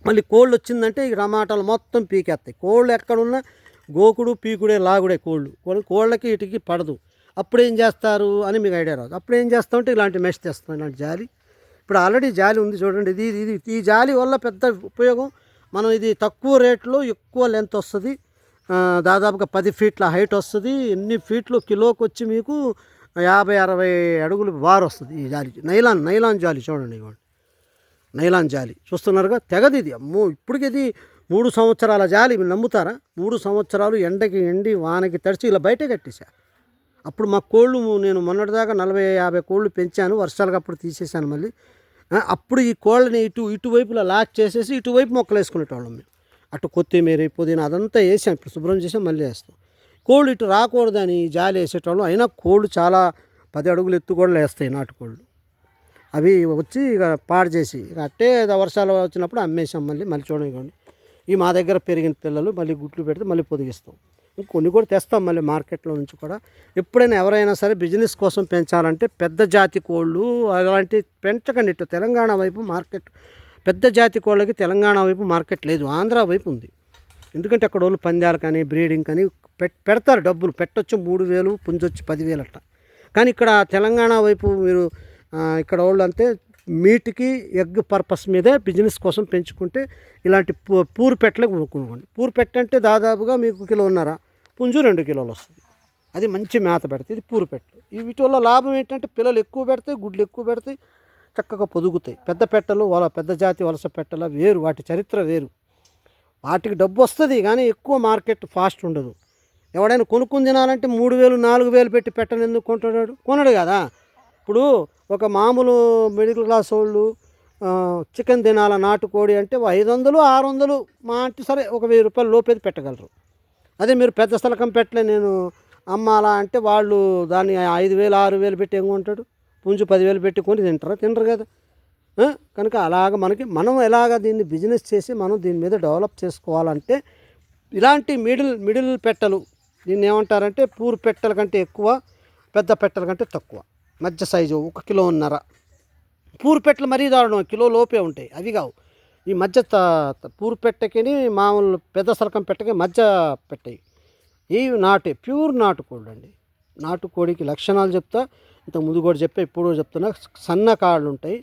మళ్ళీ కోళ్ళు వచ్చిందంటే ఈ టమాటాలు మొత్తం పీకేస్తాయి. కోళ్ళు ఎక్కడున్నా గోకుడు పీకుడే లాగుడే కోళ్ళకి వీటికి పడదు. అప్పుడు ఏం చేస్తారు అని మీకు ఐడియా రాదు. అప్పుడు ఏం చేస్తామంటే ఇలాంటి మెష్ తెస్తాం, ఇలాంటి జాలి. ఇప్పుడు ఆల్రెడీ జాలి ఉంది చూడండి. ఈ జాలి వల్ల పెద్ద ఉపయోగం. మనం ఇది తక్కువ రేట్లో ఎక్కువ లెంత్ వస్తుంది. దాదాపుగా 10 ఫీట్ల హైట్ వస్తుంది. ఎన్ని ఫీట్లు కిలోకి వచ్చి మీకు 50-60 అడుగులు బార్ వస్తుంది ఈ జాలి. నైలాన్ జాలి చూడండి, ఇవ్వండి. నైలాన్ జాలి చూస్తున్నారుగా, తెగది ఇది. అమ్మో, ఇప్పటికి ఇది 3 సంవత్సరాల జాలి. మీరు నమ్ముతారా? 3 సంవత్సరాలు ఎండకి ఎండి వానకి తడిచి ఇలా బయటే కట్టేశా. అప్పుడు మా కోళ్ళు నేను మొన్నటిదాకా 40-50 కోళ్ళు పెంచాను. వర్షాలకు అప్పుడు తీసేసాను మళ్ళీ. అప్పుడు ఈ కోళ్ళని ఇటువైపులా లాక్ చేసేసి ఇటువైపు మొక్కలు వేసుకునేటోళ్ళం మేము. అటు కొత్తిమీర, పుదీనా అదంతా వేసాం. ఇప్పుడు శుభ్రం చేసాం, మళ్ళీ వేస్తాం. కోళ్ళు ఇటు రాకూడదని జాలి వేసేటోళ్ళం. అయినా కోళ్ళు చాలా 10 అడుగులు ఎత్తు కూడా వేస్తాయి నాటుకోళ్ళు. అవి వచ్చి ఇక పాడు చేసి ఇక అట్టే వర్షాలు వచ్చినప్పుడు అమ్మేసాం. మళ్ళీ చూడండి, ఈ మా దగ్గర పెరిగిన పిల్లలు మళ్ళీ గుడ్లు పెడితే మళ్ళీ పొదిగిస్తాం. కొన్ని కూడా తెస్తాం మళ్ళీ మార్కెట్లో నుంచి కూడా. ఎప్పుడైనా ఎవరైనా సరే బిజినెస్ కోసం పెంచాలంటే పెద్ద జాతి కోళ్ళు అలాంటి పెంచకండి. ఇటు తెలంగాణ వైపు మార్కెట్, పెద్ద జాతి కోళ్ళకి తెలంగాణ వైపు మార్కెట్ లేదు, ఆంధ్ర వైపు ఉంది. ఎందుకంటే అక్కడ వాళ్ళు పందాలు కానీ బ్రీడింగ్ కానీ పెడతారు, డబ్బులు పెట్టొచ్చు. 3,000 పుంజొచ్చు 10,000 అట్లా. కానీ ఇక్కడ తెలంగాణ వైపు మీరు ఇక్కడ వాళ్ళు అంతే మీట్కి ఎగ్ పర్పస్ మీదే బిజినెస్ కోసం పెంచుకుంటే ఇలాంటి పూరు పెట్టలకు కొనుక్కోండి. పూరు పెట్ట అంటే దాదాపుగా మీకు 1.5 పుంజు 2 కిలోలు వస్తుంది. అది మంచి మేత పెడతాయి. ఇది పూరు పెట్టలు. వీటి వల్ల లాభం ఏంటంటే పిల్లలు ఎక్కువ పెడతాయి, గుడ్లు ఎక్కువ పెడతాయి, చక్కగా పొదుగుతాయి. పెద్ద పెట్టలు పెద్ద జాతి వలస పెట్టల వేరు, వాటి చరిత్ర వేరు. వాటికి డబ్బు వస్తుంది కానీ ఎక్కువ మార్కెట్ ఫాస్ట్ ఉండదు. ఎవడైనా కొనుక్కుని తినాలంటే 3,000-4,000 పెట్టి పెట్టను ఎందుకు కొంటున్నాడు? కొనడు కదా. ఇప్పుడు ఒక మామూలు మిడిల్ క్లాస్ వాళ్ళు చికెన్ తినాల నాటుకోడి అంటే 500-600 మా అంటే సరే ఒక 1,000 రూపాయలు లోపేది పెట్టగలరు. అదే మీరు పెద్ద స్థలకం పెట్టలే నేను అమ్మాలా అంటే వాళ్ళు దాన్ని 5,000-6,000 పెట్టి ఏం కొంటాడు? పుంజు 10,000 పెట్టి కొని తినరు కదా. కనుక అలాగ మనం ఎలాగ దీన్ని బిజినెస్ చేసి మనం దీని మీద డెవలప్ చేసుకోవాలంటే ఇలాంటి మిడిల్ పెట్టలు, దీన్ని ఏమంటారంటే పూర్ పెట్టల కంటే ఎక్కువ, పెద్ద పెట్టల కంటే తక్కువ, మధ్య సైజు 1.5 కిలో. పూరు పెట్టలు మరీ దారుణం, కిలో లోపే ఉంటాయి. అవి కావు. ఈ మధ్య పూరు పెట్టకి మామూలు పెద్ద సరకం పెట్టకి మధ్య పెట్టాయి. ఇవి ప్యూర్ నాటుకోళ్ళు అండి. నాటుకోడికి లక్షణాలు చెప్తా, ఇంత ముందు కూడా చెప్పా, ఇప్పుడు చెప్తున్నా. సన్న కాళ్ళు ఉంటాయి,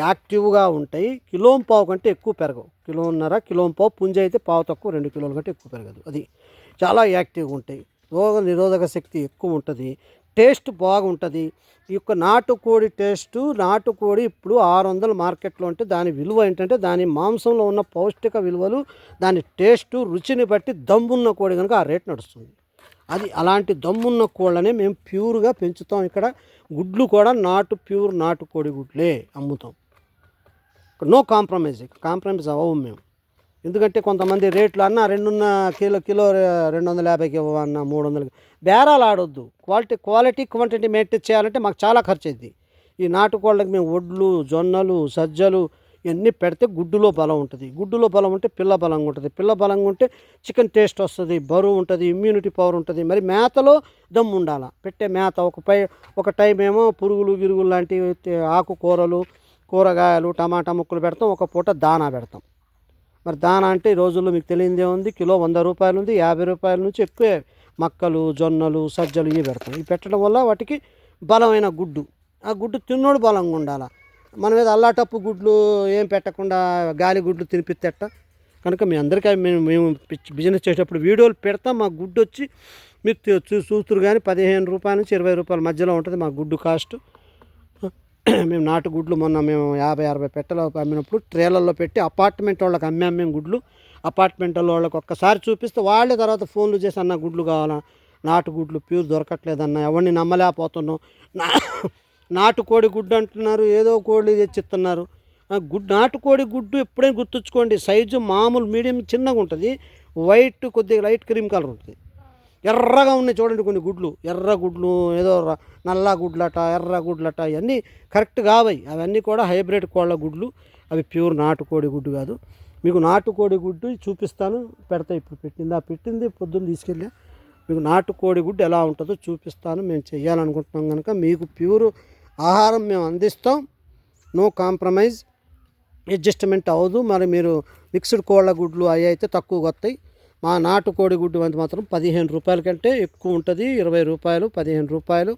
యాక్టివ్గా ఉంటాయి. 1.5 కిలో కంటే ఎక్కువ పెరగవు. 1.5 కిలో పుంజ అయితే పావు తక్కువ, 2 కిలోల కంటే ఎక్కువ పెరగదు. అది చాలా యాక్టివ్గా ఉంటాయి. రోగ నిరోధక శక్తి ఎక్కువ ఉంటుంది. టేస్ట్ బాగుంటుంది. ఈ యొక్క నాటుకోడి టేస్టు, నాటుకోడి ఇప్పుడు 600 మార్కెట్లో ఉంటే దాని విలువ ఏంటంటే దాని మాంసంలో ఉన్న పౌష్టిక విలువలు, దాని టేస్టు, రుచిని బట్టి దమ్మున్న కోడి కనుక ఆ రేట్ నడుస్తుంది. అది అలాంటి దమ్మున్న కోళ్ళనే మేము ప్యూర్గా పెంచుతాం. ఇక్కడ గుడ్లు కూడా ప్యూర్ నాటుకోడి గుడ్లే అమ్ముతాం. నో కాంప్రమైజ్ అవ్వము మేము. ఎందుకంటే కొంతమంది రేట్లు అన్న కిలో 250కి ఇవ్వన్న 300కి బేరాలు ఆడొద్దు. క్వాలిటీ క్వాంటిటీ మెయింటైన్ చేయాలంటే మాకు చాలా ఖర్చు అయింది. ఈ నాటుకోళ్ళకి మేము వడ్లు, జొన్నలు, సజ్జలు ఇవన్నీ పెడితే గుడ్డులో బలం ఉంటుంది. గుడ్డులో బలం ఉంటే పిల్ల బలంగా ఉంటుంది. పిల్ల బలంగా ఉంటే చికెన్ టేస్ట్ వస్తుంది, బరువు ఉంటుంది, ఇమ్యూనిటీ పవర్ ఉంటుంది. మరి మేతలో దమ్ము ఉండాలి. పెట్టే మేత ఒక టైం ఏమో పురుగులు గిరుగులు లాంటి ఆకుకూరలు, కూరగాయలు, టమాటా ముక్కలు పెడతాం. ఒక పూట దానా పెడతాం. మరి దానా అంటే ఈ రోజుల్లో మీకు తెలియదే ఉంది, కిలో 100 రూపాయలు ఉంది. 50 రూపాయల నుంచి ఎక్కువే మక్కలు, జొన్నలు, సజ్జలు ఇవి పెడతాం. ఇవి పెట్టడం వల్ల వాటికి బలమైన గుడ్డు, ఆ గుడ్డు తిన్నోడు బలంగా ఉండాలి. మన మీద అల్లాటప్పు గుడ్లు ఏం పెట్టకుండా గాలి గుడ్లు తినిపిస్తేట. కనుక మీ అందరికీ మేము బిజినెస్ చేసేటప్పుడు వీడియోలు పెడతాం. మా గుడ్డు వచ్చి మీరు చూస్తురు కానీ 15 రూపాయల నుంచి 20 రూపాయల మధ్యలో ఉంటుంది మా గుడ్డు కాస్ట్. మేము నాటు గుడ్లు మొన్న మేము 50-60 పెట్టెలు అమ్మినప్పుడు ట్రేలర్లో పెట్టి అపార్ట్మెంట్ వాళ్ళకి మేము గుడ్లు. అపార్ట్మెంట్ వాళ్ళకి ఒక్కసారి చూపిస్తే వాళ్ళే తర్వాత ఫోన్లు చేసి అన్న గుడ్లు కావాలా, నాటు గుడ్లు ప్యూర్ దొరకట్లేదన్న, ఎవరిని నమ్మలేకపోతున్నాం. నాటుకోడి గుడ్డు అంటున్నారు, ఏదో కోడి తెచ్చిస్తున్నారు. నాటుకోడి గుడ్డు ఎప్పుడైనా గుర్తుంచుకోండి, సైజు మామూలు మీడియం చిన్నగా ఉంటుంది, వైట్ కొద్దిగా లైట్ క్రీమ్ కలర్ ఉంటుంది. ఎర్రగా ఉన్నాయి చూడండి కొన్ని గుడ్లు, ఎర్ర గుడ్లు, ఏదో నల్ల గుడ్లట, ఎర్ర గుడ్లట, ఇవన్నీ కరెక్ట్ కావయి. అవన్నీ కూడా హైబ్రిడ్ కోళ్ళ గుడ్లు, అవి ప్యూర్ నాటుకోడి గుడ్డు కాదు. మీకు నాటుకోడి గుడ్డు చూపిస్తాను, ఇప్పుడు పెట్టింది పొద్దున్న తీసుకెళ్ళా. మీకు నాటుకోడి గుడ్డు ఎలా ఉంటుందో చూపిస్తాను. మేము చేయాలనుకుంటున్నాం కనుక మీకు ప్యూర్ ఆహారం మేము అందిస్తాం. నో కాంప్రమైజ్, అడ్జస్ట్మెంట్ అవ్వదు. మరి మీరు మిక్స్డ్ కోళ్ళ గుడ్లు అవి అయితే తక్కువగా వస్తాయి. మా నాటుకోడి గుడ్డు వంటి మాత్రం 15 రూపాయల కంటే ఎక్కువ ఉంటుంది. 20 రూపాయలు, 15 రూపాయలు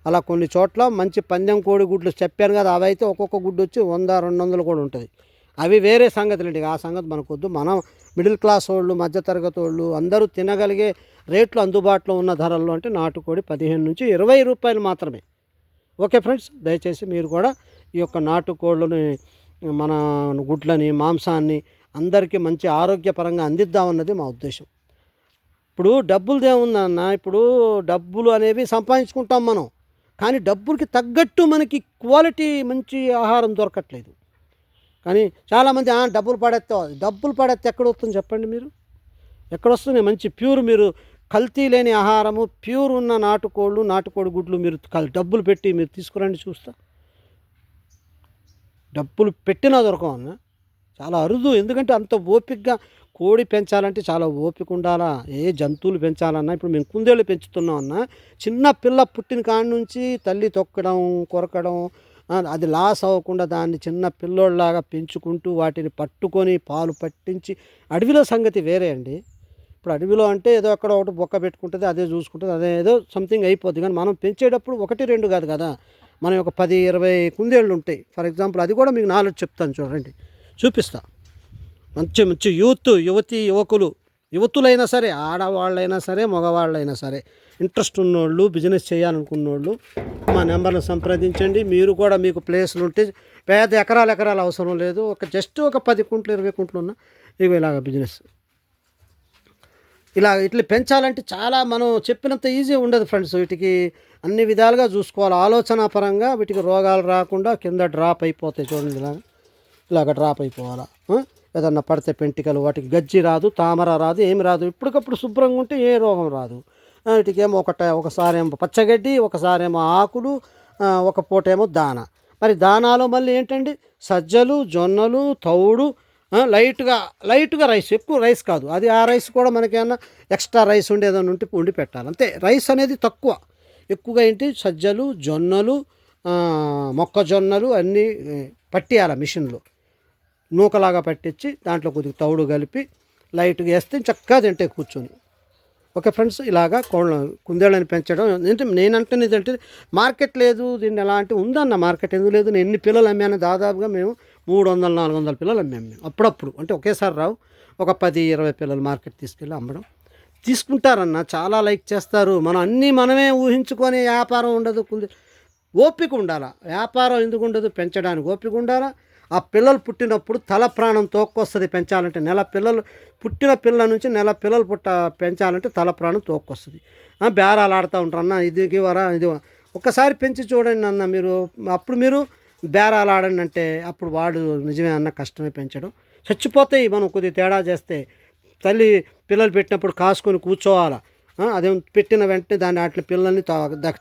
అలా. కొన్ని చోట్ల మంచి పందెం కోడి గుడ్లు చెప్పాను కదా, అవి అయితే ఒక్కొక్క గుడ్డు వచ్చి 100-200 కూడా ఉంటుంది. అవి వేరే సంగతులండి, ఆ సంగతి మనకొద్దు. మనం మిడిల్ క్లాస్ వాళ్ళు, మధ్యతరగతి వాళ్ళు అందరూ తినగలిగే రేట్లు అందుబాటులో ఉన్న ధరల్లో అంటే నాటుకోడి 15 నుంచి 20 రూపాయలు మాత్రమే. ఓకే ఫ్రెండ్స్, దయచేసి మీరు కూడా ఈ యొక్క నాటుకోళ్ళని, మన గుడ్లని, మాంసాన్ని అందరికీ మంచి ఆరోగ్యపరంగా అందిద్దామన్నది మా ఉద్దేశం. ఇప్పుడు డబ్బులదేముందన్న, ఇప్పుడు డబ్బులు అనేవి సంపాదించుకుంటాం మనం, కానీ డబ్బులకి తగ్గట్టు మనకి క్వాలిటీ మంచి ఆహారం దొరకట్లేదు. కానీ చాలామంది డబ్బులు పడేస్తే ఎక్కడ వస్తుంది చెప్పండి మీరు, ఎక్కడొస్తుంది మంచి ప్యూర్, మీరు కల్తీ లేని ఆహారము, ప్యూర్ ఉన్న నాటుకోడి గుడ్లు మీరు డబ్బులు పెట్టి మీరు తీసుకురండి చూస్తా. డబ్బులు పెట్టినా దొరకవన్నా, చాలా అరుదు. ఎందుకంటే అంత ఓపికగా కోడి పెంచాలంటే చాలా ఓపిక ఉండాలా. ఏ జంతువులు పెంచాలన్నా, ఇప్పుడు మేము కుందేళ్ళు పెంచుతున్నాం అన్న, చిన్న పిల్ల పుట్టిన కాడి నుంచి తల్లి తొక్కడం, కొరకడం, అది లాస్ అవ్వకుండా దాన్ని చిన్న పిల్లోళ్ళలాగా పెంచుకుంటూ వాటిని పట్టుకొని పాలు పట్టించి, అడవిలో సంగతి వేరే అండి. ఇప్పుడు అడవిలో అంటే ఏదో అక్కడ ఒకటి బొక్క పెట్టుకుంటుంది, అదే చూసుకుంటుంది, అదే ఏదో సంథింగ్ అయిపోద్ది. కానీ మనం పెంచేటప్పుడు 1-2 కాదు కదా, మనం ఒక 10-20 కుందేళ్ళు ఉంటాయి ఫర్ ఎగ్జాంపుల్. అది కూడా మీకు నాలెడ్జ్ చెప్తాను చూడండి, చూపిస్తా. మంచి యువతులైనా సరే, ఆడవాళ్ళైనా సరే, మగవాళ్ళైనా సరే, ఇంట్రెస్ట్ ఉన్నోళ్ళు, బిజినెస్ చేయాలనుకున్నోళ్ళు మా నెంబర్ను సంప్రదించండి. మీరు కూడా మీకు ప్లేస్లు ఉంటే, పేద ఎకరాలు అవసరం లేదు, జస్ట్ ఒక 10 కుంట్లు 20 కుంట్లు ఉన్న ఇవి ఇలాగ బిజినెస్ ఇట్లా పెంచాలంటే చాలా మనం చెప్పినంత ఈజీ ఉండదు ఫ్రెండ్స్. వీటికి అన్ని విధాలుగా చూసుకోవాలి, ఆలోచన పరంగా. వీటికి రోగాలు రాకుండా కింద డ్రాప్ అయిపోతాయి చూడండి, ఇలాగ డ్రాప్ అయిపోవాలా. ఏదన్నా పడితే పెంటికలు, వాటికి గజ్జి రాదు, తామర రాదు, ఏమి రాదు. ఇప్పటికప్పుడు శుభ్రంగా ఉంటే ఏ రోగం రాదు. వీటికేమో ఒకసారి ఏమో పచ్చగడ్డి, ఒకసారి ఏమో ఆకులు, ఒక పూట ఏమో దాన. మరి దానాలో మళ్ళీ ఏంటండి, సజ్జలు, జొన్నలు, తౌడు, లైట్గా రైస్, ఎక్కువ రైస్ కాదు. అది ఆ రైస్ కూడా మనకేమన్నా ఎక్స్ట్రా రైస్ ఉండేదని ఉండి పెట్టాలి అంతే. రైస్ అనేది తక్కువ, ఎక్కువగా ఏంటి సజ్జలు, జొన్నలు, మొక్కజొన్నలు అన్నీ పట్టియాలి మిషన్లో, నూకలాగా పట్టించి దాంట్లో కొద్దిగా తౌడు కలిపి లైట్గా వేస్తే చక్కగా తింటే కూర్చొని. ఓకే ఫ్రెండ్స్, ఇలాగా కుందేళ్ళని పెంచడం ఏంటంటే నేనంటే ఇదంటే మార్కెట్ లేదు, దీన్ని ఎలా అంటే ఉందన్న మార్కెట్ ఎందుకు లేదు. నేను ఎన్ని పిల్లలు అమ్మాను, దాదాపుగా మేము 300-400 పిల్లలు అమ్మాము మేము. అప్పుడప్పుడు అంటే ఒకేసారి రావు, ఒక 10-20 పిల్లలు మార్కెట్ తీసుకెళ్ళి అమ్మడం. తీసుకుంటారన్న, చాలా లైక్ చేస్తారు. మనం అన్నీ మనమే ఊహించుకొని వ్యాపారం ఉండదు. ఓపిక ఉండాలా. వ్యాపారం ఎందుకు ఉండదు? పెంచడానికి ఓపిక ఉండాలా. ఆ పిల్లలు పుట్టినప్పుడు తల ప్రాణం తోక్కొస్తుంది పెంచాలంటే. పుట్టిన పిల్లల నుంచి నెల పిల్లలు పెంచాలంటే తల ప్రాణం తోక్కొస్తుంది. బేరాలు ఆడుతూ ఉంటారు, అన్న ఇది ఇవ్వరా ఇది. ఒక్కసారి పెంచి చూడండి అన్న మీరు, అప్పుడు మీరు బేరాలు ఆడండి అంటే అప్పుడు వాడు నిజమే అన్న, కష్టమే పెంచడం. చచ్చిపోతాయి మనం కొద్దిగా తేడా చేస్తే. తల్లి పిల్లలు పెట్టినప్పుడు కాసుకొని కూర్చోవాలా. అదేం పెట్టిన వెంటనే దాన్ని వాటి పిల్లల్ని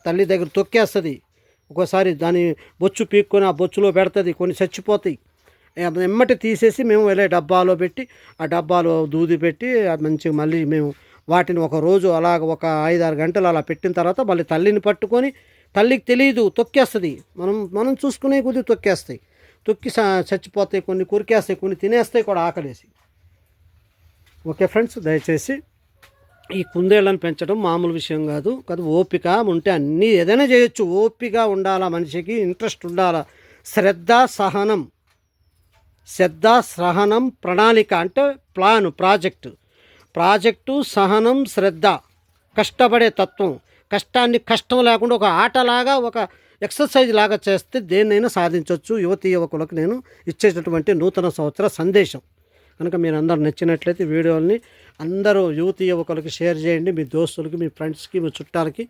తల్లి దగ్గర తొక్కేస్తుంది. ఒక్కోసారి దాని బొచ్చు పీక్కొని ఆ బొచ్చులో పెడుతుంది, కొన్ని చచ్చిపోతాయి. ఎమ్మటి తీసేసి మేము వెళ్ళే డబ్బాలో పెట్టి, ఆ డబ్బాలో దూది పెట్టి మంచిగా మళ్ళీ మేము వాటిని ఒక రోజు అలాగ ఒక 5-6 గంటలు అలా పెట్టిన తర్వాత మళ్ళీ తల్లిని పట్టుకొని, తల్లికి తెలియదు తొక్కేస్తుంది, మనం చూసుకునే కొద్దిగా తొక్కేస్తాయి. తొక్కి చచ్చిపోతాయి, కొన్ని కొరికేస్తాయి, కొన్ని తినేస్తాయి కూడా ఆకలేసి. ఓకే ఫ్రెండ్స్, దయచేసి ఈ కుందేళ్ళను పెంచడం మామూలు విషయం కాదు. ఓపిక ఉంటే అన్నీ ఏదైనా చేయొచ్చు. ఓపిక ఉండాలా, మనిషికి ఇంట్రెస్ట్ ఉండాలా, శ్రద్ధ సహనం ప్రణాళిక అంటే ప్రాజెక్టు, సహనం, శ్రద్ధ, కష్టపడే తత్వం. కష్టం లేకుండా ఒక ఆటలాగా, ఒక ఎక్సర్సైజ్ లాగా చేస్తే దేన్నైనా సాధించవచ్చు. యువకులకు నేను ఇచ్చేటటువంటి నూతన సంవత్సర సందేశం కనుక మీరు అందరూ నచ్చినట్లయితే వీడియోని అందరూ యువకులకి షేర్ చేయండి. మీ దోస్తులకి, మీ ఫ్రెండ్స్కి, మీ చుట్టాలకి.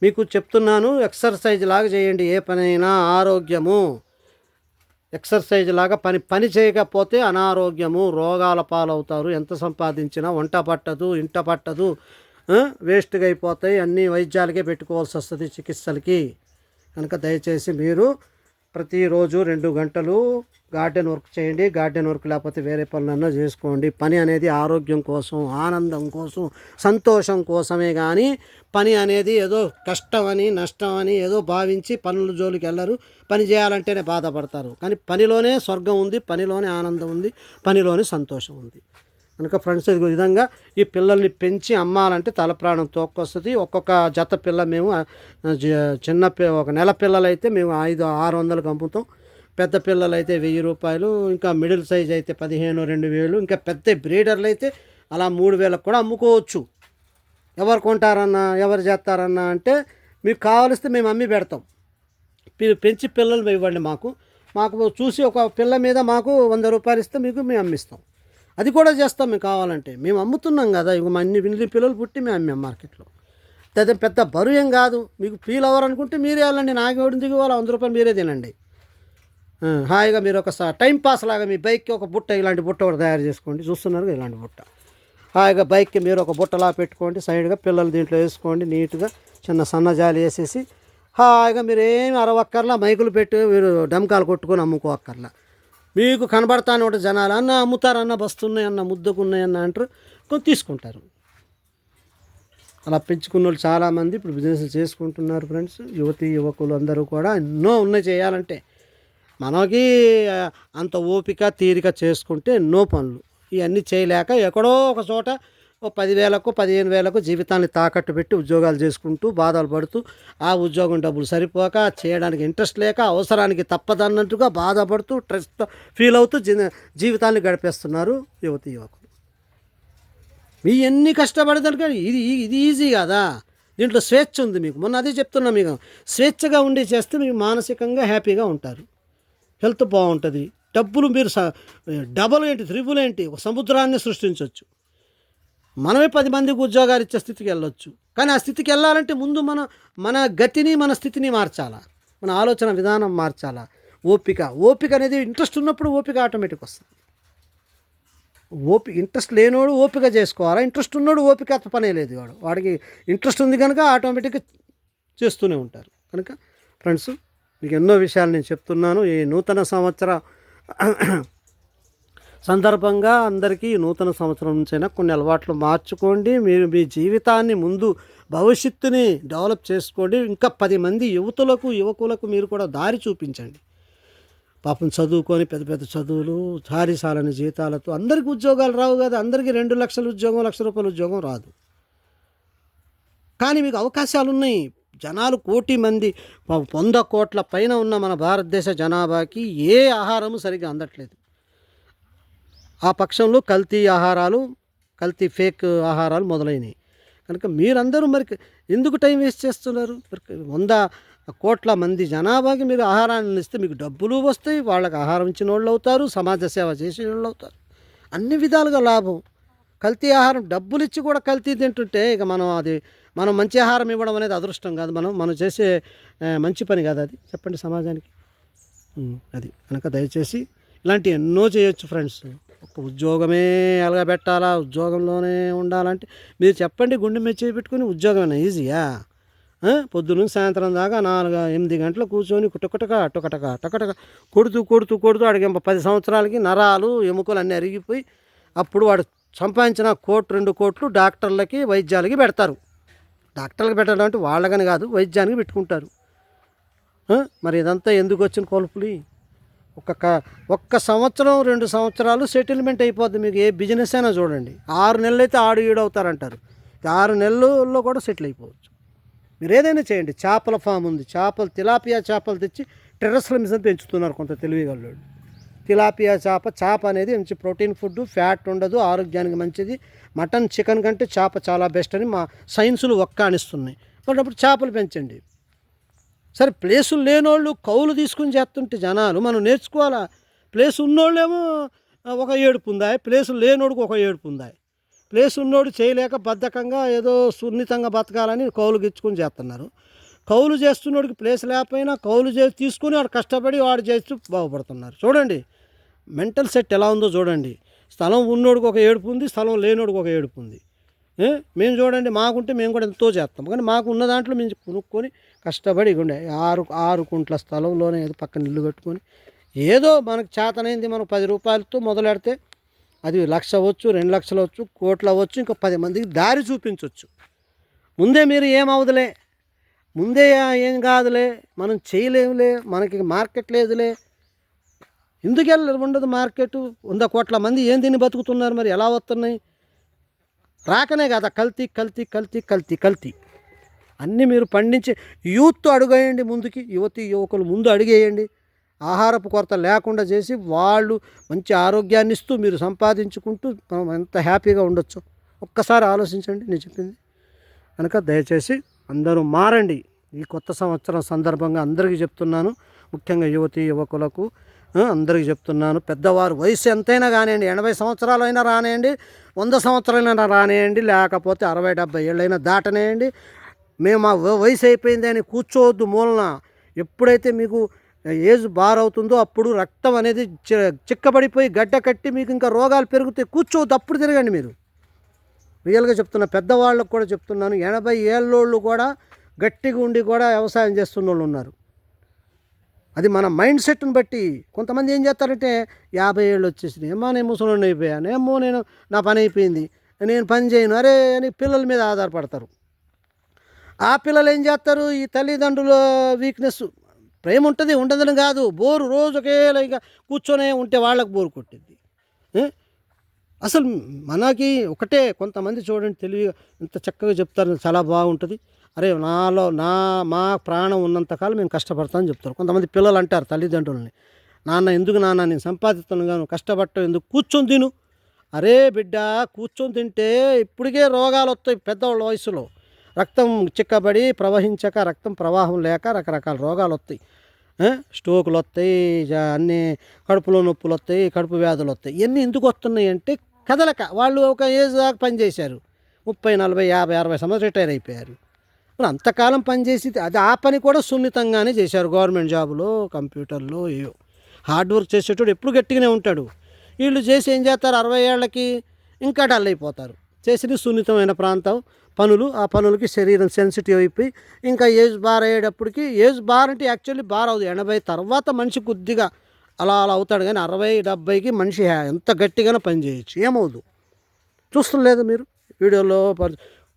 మీకు చెప్తున్నాను, ఎక్సర్సైజ్ లాగా చేయండి. ఏ పనైనా ఆరోగ్యము. ఎక్సర్సైజ్ లాగా పని చేయకపోతే అనారోగ్యము, రోగాల పాలవుతారు. ఎంత సంపాదించినా వంట పట్టదు, ఇంట పట్టదు, వేస్ట్గా అయిపోతాయి. అన్ని వైద్యాలకే పెట్టుకోవాల్సి వస్తుంది, చికిత్సలకి. కనుక దయచేసి మీరు ప్రతిరోజు 2 గంటలు గార్డెన్ వర్క్ చేయండి. గార్డెన్ వర్క్ లేకపోతే వేరే పనులన్నా చేసుకోండి. పని అనేది ఆరోగ్యం కోసం, ఆనందం కోసం, సంతోషం కోసమే. కానీ పని అనేది ఏదో కష్టమని, నష్టమని ఏదో భావించి పనుల జోలికి వెళ్ళరు. పని చేయాలంటేనే బాధపడతారు. కానీ పనిలోనే స్వర్గం ఉంది, పనిలోనే ఆనందం ఉంది, పనిలోనే సంతోషం ఉంది. కనుక ఫ్రెండ్స్, ఈ విధంగా ఈ పిల్లల్ని పెంచి అమ్మాలంటే తల ప్రాణం తోక్కొస్తుంది. ఒక్కొక్క జత పిల్ల మేము ఒక నెల పిల్లలైతే మేము 500-600కి అమ్ముతాం. పెద్ద పిల్లలు అయితే 1000 రూపాయలు, ఇంకా మిడిల్ సైజ్ అయితే 15,000-2000, ఇంకా పెద్ద బ్రీడర్లు అయితే అలా 3000కు కూడా అమ్ముకోవచ్చు. ఎవరు కొంటారన్నా, ఎవరు చేస్తారన్నా అంటే మీకు కావలిస్తే మేము అమ్మి పెడతాం. పెంచి పిల్లలు ఇవ్వండి మాకు చూసి ఒక పిల్ల మీద మాకు 100 రూపాయలు ఇస్తే మీకు మేము అమ్మిస్తాం. అది కూడా చేస్తాం మేము కావాలంటే. మేము అమ్ముతున్నాం కదా, ఇవి ఇన్ని పిల్లలు పుట్టి మేము అమ్మాం మార్కెట్లో. అదే పెద్ద బరువు ఏం కాదు. మీకు ఫీల్ అవ్వాలనుకుంటే మీరే వెళ్ళండి, నాకు ఎవరిని దిగువాలి, 100 రూపాయలు మీరే తినండి. హాయిగా మీరు ఒక టైం పాస్ లాగా మీ బైక్కి ఒక బుట్ట, ఇలాంటి బుట్ట ఒకటి తయారు చేసుకోండి. చూస్తున్నారు ఇలాంటి బుట్ట. హాయిగా బైక్కి మీరు ఒక బుట్టలా పెట్టుకోండి, సైడ్గా పిల్లలు దీంట్లో వేసుకోండి, నీట్గా చిన్న సన్నజాలి వేసేసి హాయిగా మీరు ఏమి అరవక్కర్లా, మైకులు పెట్టి మీరు డమ్కాలు కొట్టుకొని అమ్ముకోక్కర్లా. మీకు కనబడతానే ఒకటి జనాలు, అన్న అమ్ముతారన్న, బస్తున్నాయన్న, ముద్దకున్నాయన్న అంటారు, కొంచెం తీసుకుంటారు. అలా పెంచుకున్న వాళ్ళు చాలామంది ఇప్పుడు బిజినెస్ చేసుకుంటున్నారు ఫ్రెండ్స్. యువకులు అందరూ కూడా ఎన్నో ఉన్నాయి చేయాలంటే. మనకి అంత ఓపిక తీరిక చేసుకుంటే ఎన్నో పనులు. ఇవన్నీ చేయలేక ఎక్కడో ఒక చోట 10,000కు 15,000కు జీవితాన్ని తాకట్టు పెట్టి ఉద్యోగాలు చేసుకుంటూ బాధలు పడుతూ, ఆ ఉద్యోగం డబ్బులు సరిపోక, చేయడానికి ఇంట్రెస్ట్ లేక, అవసరానికి తప్పదన్నట్టుగా బాధపడుతూ, స్ట్రెస్ ఫీల్ అవుతూ జీవితాన్ని గడిపేస్తున్నారు యువకులు. మీ ఎన్ని కష్టపడతారు కానీ ఇది ఈజీ కదా. దీంట్లో స్వేచ్ఛ ఉంది మీకు. మొన్న అదే చెప్తున్నా, మీకు స్వేచ్ఛగా ఉండి చేస్తే మీకు మానసికంగా హ్యాపీగా ఉంటారు, హెల్త్ బాగుంటుంది. డబ్బులు మీరు డబల్ ఏంటి, త్రిబుల్ ఏంటి, ఒక సముద్రాన్ని సృష్టించవచ్చు. మనమే 10 మందికి ఉద్యోగాలు ఇచ్చే స్థితికి వెళ్ళొచ్చు. కానీ ఆ స్థితికి వెళ్ళాలంటే ముందు మన గతిని, మన స్థితిని మార్చాలా, మన ఆలోచన విధానం మార్చాలా. ఓపిక అనేది ఇంట్రెస్ట్ ఉన్నప్పుడు ఓపిక ఆటోమేటిక్ వస్తుంది. ఇంట్రెస్ట్ లేనోడు ఓపిక చేసుకోవాలా, ఇంట్రెస్ట్ ఉన్నోడు ఓపిక పనే లేదు. వాడికి ఇంట్రెస్ట్ ఉంది కనుక ఆటోమేటిక్గా చేస్తూనే ఉంటారు. కనుక ఫ్రెండ్స్, మీకు ఎన్నో విషయాలు నేను చెప్తున్నాను. ఈ నూతన సంవత్సర సందర్భంగా అందరికీ నూతన సంవత్సరం నుంచైనా కొన్ని అలవాట్లు మార్చుకోండి. మీరు మీ జీవితాన్ని ముందు భవిష్యత్తుని డెవలప్ చేసుకోండి. ఇంకా 10 మంది యువకులకు మీరు కూడా దారి చూపించండి. పాపం చదువుకొని పెద్ద చదువులు, ఛారీసాలని జీతాలతో అందరికీ ఉద్యోగాలు రావు కదా. అందరికీ 2 లక్షల ఉద్యోగం, 1 లక్ష రూపాయల ఉద్యోగం రాదు. కానీ మీకు అవకాశాలు ఉన్నాయి. జనాలు 1 కోటి మంది, 100 కోట్ల పైన ఉన్న మన భారతదేశ జనాభాకి ఏ ఆహారము సరిగ్గా అందట్లేదు. ఆ పక్షంలో కల్తీ ఫేక్ ఆహారాలు మొదలైనవి. కనుక మీరందరూ మరి ఎందుకు టైం వేస్ట్ చేస్తున్నారు? మరి 100 కోట్ల మంది జనాభాకి మీరు ఆహారాన్ని ఇస్తే మీకు డబ్బులు వస్తాయి, వాళ్ళకి ఆహారం ఇచ్చిన వాళ్ళు అవుతారు, సమాజ సేవ చేసిన వాళ్ళు అవుతారు, అన్ని విధాలుగా లాభం. కల్తీ ఆహారం డబ్బులు ఇచ్చి కూడా కల్తీ తింటుంటే ఇక మనం మంచి ఆహారం ఇవ్వడం అనేది అదృష్టం కాదు, మనం చేసే మంచి పని కాదు అది, చెప్పండి సమాజానికి. అది కనుక దయచేసి ఇలాంటి ఎన్నో చేయొచ్చు ఫ్రెండ్స్. ఒక ఉద్యోగమే ఎలగబెట్టాలా, ఉద్యోగంలోనే ఉండాలంటే మీరు చెప్పండి, గుండె మీద చేయి పెట్టుకుని ఉద్యోగమేనా ఈజీయా? పొద్దున్న సాయంత్రం దాకా 4-8 గంటలు కూర్చొని టకటక కొడుతూ అడిగి 10 సంవత్సరాలకి నరాలు ఎముకలు అన్నీ అరిగిపోయి అప్పుడు వాడు సంపాదించిన 1-2 కోట్లు డాక్టర్లకి వైద్యాలకి పెడతారు. డాక్టర్లకు పెట్టడం అంటే వాళ్ళకని కాదు, వైద్యానికి పెట్టుకుంటారు. మరి ఇదంతా ఎందుకు వచ్చిన కొలుపులు? ఒక్క సంవత్సరం 2 సంవత్సరాలు సెటిల్మెంట్ అయిపోద్ది. మీకు ఏ బిజినెస్ అయినా చూడండి, 6 నెలలు అయితే ఆడు ఈడు అవుతారంటారు, 6 నెలల్లో కూడా సెటిల్ అయిపోవచ్చు. మీరు ఏదైనా చేయండి. చేపల ఫామ్ ఉంది, తిలాపియా చేపలు తెచ్చి టెర్రస్ల మీద పెంచుతున్నారు కొంత తెలివిగలడు. తిలాపియా చేప అనేది మంచి ప్రోటీన్ ఫుడ్, ఫ్యాట్ ఉండదు, ఆరోగ్యానికి మంచిది. మటన్ చికెన్ కంటే చేప చాలా బెస్ట్ అని మా సైన్సులు ఒక్కానిస్తున్నాయి. మరి అప్పుడు చేపలు పెంచండి. సరే, ప్లేసులు లేనోళ్ళు కౌలు తీసుకుని చేస్తుంటే జనాలు మనం నేర్చుకోవాలా. ప్లేస్ ఉన్నోళ్ళేమో ఒక ఏడుపు ఉందా, ప్లేసులు లేనోడికి ఒక ఏడుపు ఉందా. ప్లేస్ ఉన్నోడు చేయలేక బద్ధకంగా ఏదో సున్నితంగా బతకాలని కౌలుకి ఇచ్చుకొని చేస్తున్నారు. కౌలు చేస్తున్నోడికి ప్లేస్ లేకపోయినా కౌలు చేసి తీసుకుని వాడు కష్టపడి వాడు చేస్తూ బాగుపడుతున్నారు. చూడండి మెంటల్ సెట్ ఎలా ఉందో చూడండి. స్థలం ఉన్నోడికి ఒక ఏడుపు ఉంది, స్థలం లేనోడికి ఒక ఏడుపు ఉంది. మేము చూడండి, మాకుంటే మేము కూడా ఎంతో చేస్తాం, కానీ మాకు ఉన్న దాంట్లో మేము కొనుక్కొని కష్టపడి ఉండే 6 కుంట్ల స్థలంలోనే ఏదో పక్కన ఇల్లు కట్టుకొని ఏదో మనకు చేతనైంది మనం 10 రూపాయలతో మొదలెడితే అది 1,00,000 అవ్వచ్చు, 2 లక్షలు అవ్వచ్చు, కోట్లు అవ్వచ్చు, ఇంకా 10 మందికి దారి చూపించవచ్చు. ముందే మీరు ఏమవుదులే, ముందే ఏం కాదులే, మనం చేయలేములే, మనకి మార్కెట్ లేదులే, ఎందుకు ఉండదు మార్కెట్? 100 కోట్ల మంది ఏం తిని బతుకుతున్నారు, మరి ఎలా వస్తున్నాయి? రాకనే కదా, కల్తీ అన్నీ మీరు పండించి యూత్ అడుగేయండి ముందుకి, యువకులు ముందు అడిగేయండి. ఆహారపు కొరత లేకుండా చేసి వాళ్ళు మంచి ఆరోగ్యాన్ని ఇస్తూ మీరు సంపాదించుకుంటూ మనం ఎంత హ్యాపీగా ఉండొచ్చు ఒక్కసారి ఆలోచించండి నేను చెప్పింది. కనుక దయచేసి అందరూ మారండి. ఈ కొత్త సంవత్సరం సందర్భంగా అందరికీ చెప్తున్నాను, ముఖ్యంగా యువకులకు అందరికీ చెప్తున్నాను. పెద్దవారు వయసు ఎంతైనా కానివ్వండి, 80 సంవత్సరాలు అయినా రానివ్వండి, 100 సంవత్సరాలైనా రానివ్వండి, లేకపోతే 60-70 ఏళ్ళైనా దాటనేయండి, మేము మా వయసు అయిపోయింది అని కూర్చోవద్దు మూలన. ఎప్పుడైతే మీకు ఏజ్ బార్ అవుతుందో అప్పుడు రక్తం అనేది చిక్కబడిపోయి గడ్డ కట్టి మీకు ఇంకా రోగాలు పెరుగుతాయి. కూర్చోవద్దు, అప్పుడు తిరగండి. మీరు రియల్గా చెప్తున్నా, పెద్దవాళ్ళకు కూడా చెప్తున్నాను, 80 ఏళ్ళోళ్ళు కూడా గట్టిగా ఉండి కూడా వ్యవసాయం చేస్తున్న వాళ్ళు ఉన్నారు. అది మన మైండ్ సెట్ని బట్టి. కొంతమంది ఏం చేస్తారంటే 50 ఏళ్ళు వచ్చేసినాయి, ఏమో నేను ముసలోడిని అయిపోయాను, ఏమో నేను నా పని అయిపోయింది, నేను పని చేయను అరే అని పిల్లల మీద ఆధారపడతారు. ఆ పిల్లలు ఏం చేస్తారు, ఈ తల్లిదండ్రుల వీక్నెస్, ప్రేమ ఉంటుంది ఉండదని కాదు, బోరు రోజుకేలా ఇక కూర్చొనే ఉంటే వాళ్ళకు బోరు కొట్టింది. అసలు మనకి ఒకటే, కొంతమంది చూడండి తెలివిగా ఇంత చక్కగా చెప్తారు, చాలా బాగుంటుంది, అరే మా ప్రాణం ఉన్నంతకాలం మేము కష్టపడతామని చెప్తారు. కొంతమంది పిల్లలు అంటారు తల్లిదండ్రులని, ఎందుకు నాన్న నేను సంపాదిస్తాను కానీ కష్టపడటం ఎందుకు, కూర్చొని తిను. అరే బిడ్డ, కూర్చొని తింటే ఇప్పటికే రోగాలు వస్తాయి. పెద్దవాళ్ళ వయసులో రక్తం చిక్కబడి ప్రవహించక, రక్తం ప్రవాహం లేక రకరకాల రోగాలు వస్తాయి. స్ట్రోకులు వస్తాయి, అన్నీ కడుపులో నొప్పులు వస్తాయి, కడుపు వ్యాధులు వస్తాయి. ఇవన్నీ ఎందుకు వస్తున్నాయి అంటే కదలక. వాళ్ళు ఒక ఏజ్ దాకా పనిచేశారు, 30, 40, 50, 60 సంవత్సరాలు రిటైర్ అయిపోయారు. మరి అంతకాలం పనిచేసి ఆ పని కూడా సున్నితంగానే చేశారు. గవర్నమెంట్ జాబులో, కంప్యూటర్లో, ఏవో హార్డ్ వర్క్ చేసేటోడు ఎప్పుడు గట్టిగానే ఉంటాడు. వీళ్ళు చేసి ఏం చేస్తారు, 60 ఏళ్ళకి ఇంకా డల్ అయిపోతారు. చేసిన సున్నితమైన ప్రాంతం పనులు, ఆ పనులకి శరీరం సెన్సిటివ్ అయిపోయి ఇంకా ఏజ్ బార్ అయ్యేటప్పటికి, ఏజ్ బార్ అంటే యాక్చువల్లీ బార్ అవుతుంది 80 తర్వాత మనిషి కొద్దిగా అలా అవుతాడు, కానీ 60, 70కి మనిషి ఎంత గట్టిగానో పని చేయొచ్చు, ఏమవుదు. చూస్తలేదు మీరు వీడియోలో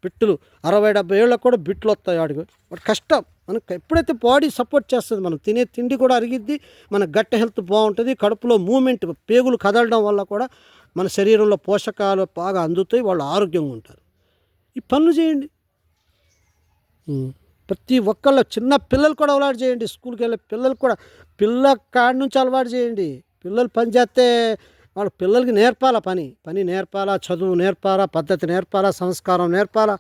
బిట్టులు 60, 70 ఏళ్ళకు కూడా బిట్లు వస్తాయి వాడికి. వాడు కష్టం. మనకు ఎప్పుడైతే బాడీ సపోర్ట్ చేస్తుంది, మనం తినే తిండి కూడా అరిగిద్ది, మన గట్ హెల్త్ బాగుంటుంది, కడుపులో మూమెంట్, పేగులు కదలడం వల్ల కూడా మన శరీరంలో పోషకాలు బాగా అందుతాయి, వాళ్ళు ఆరోగ్యంగా ఉంటారు. ఈ పనులు చేయండి. ప్రతి ఒక్కళ్ళు, చిన్న పిల్లలు కూడా అలవాటు చేయండి. స్కూల్కి వెళ్ళే పిల్లలు కూడా, పిల్ల కాడి నుంచి అలవాటు చేయండి. పిల్లలు పని చేస్తే వాళ్ళ పిల్లలకి నేర్పాలా, పని నేర్పాలా, చదువు నేర్పాలా, పద్ధతి నేర్పాలా, సంస్కారం నేర్పాలా.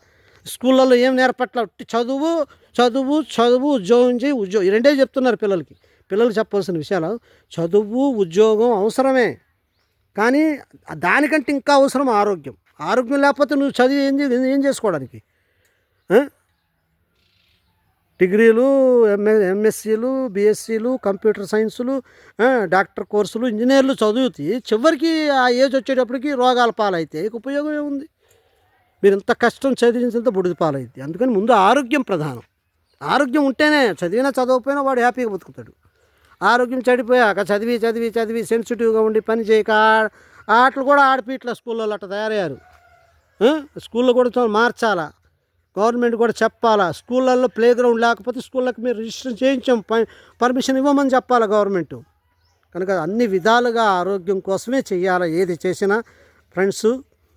స్కూళ్ళల్లో ఏం నేర్పట్ల చదువు చదువు చదువు ఉద్యోగం చేయి ఉద్యోగం ఈ రెండే చెప్తున్నారు పిల్లలకి. పిల్లలు చెప్పవలసిన విషయాలు చదువు ఉద్యోగం అవసరమే, కానీ దానికంటే ఇంకా అవసరం ఆరోగ్యం. ఆరోగ్యం లేకపోతే నువ్వు చదివి ఏం చేసుకోవడానికి? డిగ్రీలు, ఎంఎస్సీలు, బీఎస్సీలు, కంప్యూటర్ సైన్సులు, డాక్టర్ కోర్సులు, ఇంజనీర్లు చదువుతి చివరికి ఆ ఏజ్ వచ్చేటప్పటికి రోగాల పాలైతే ఉపయోగం ఏముంది? మీరు ఇంత కష్టం చదివించినంత బుడిది పాలైద్ది. అందుకని ముందు ఆరోగ్యం ప్రధానం. ఆరోగ్యం ఉంటేనే చదివినా చదవకపోయినా వాడు హ్యాపీగా బతుకుతాడు. ఆరోగ్యం చెడిపోయాక చదివి చదివి చదివి సెన్సిటివ్గా ఉండి పని చేయక ఆటలు కూడా ఆడిపిట్ల స్కూళ్ళలో అట్లా తయారయ్యారు. స్కూల్లో కూడా మార్చాలా, గవర్నమెంట్ కూడా చెప్పాలా. స్కూళ్ళల్లో ప్లే గ్రౌండ్ లేకపోతే స్కూళ్ళకి మీరు రిజిస్టర్ చేయించాం, పర్మిషన్ ఇవ్వమని చెప్పాలి గవర్నమెంట్. కనుక అన్ని విధాలుగా ఆరోగ్యం కోసమే చెయ్యాలి ఏది చేసినా. ఫ్రెండ్స్,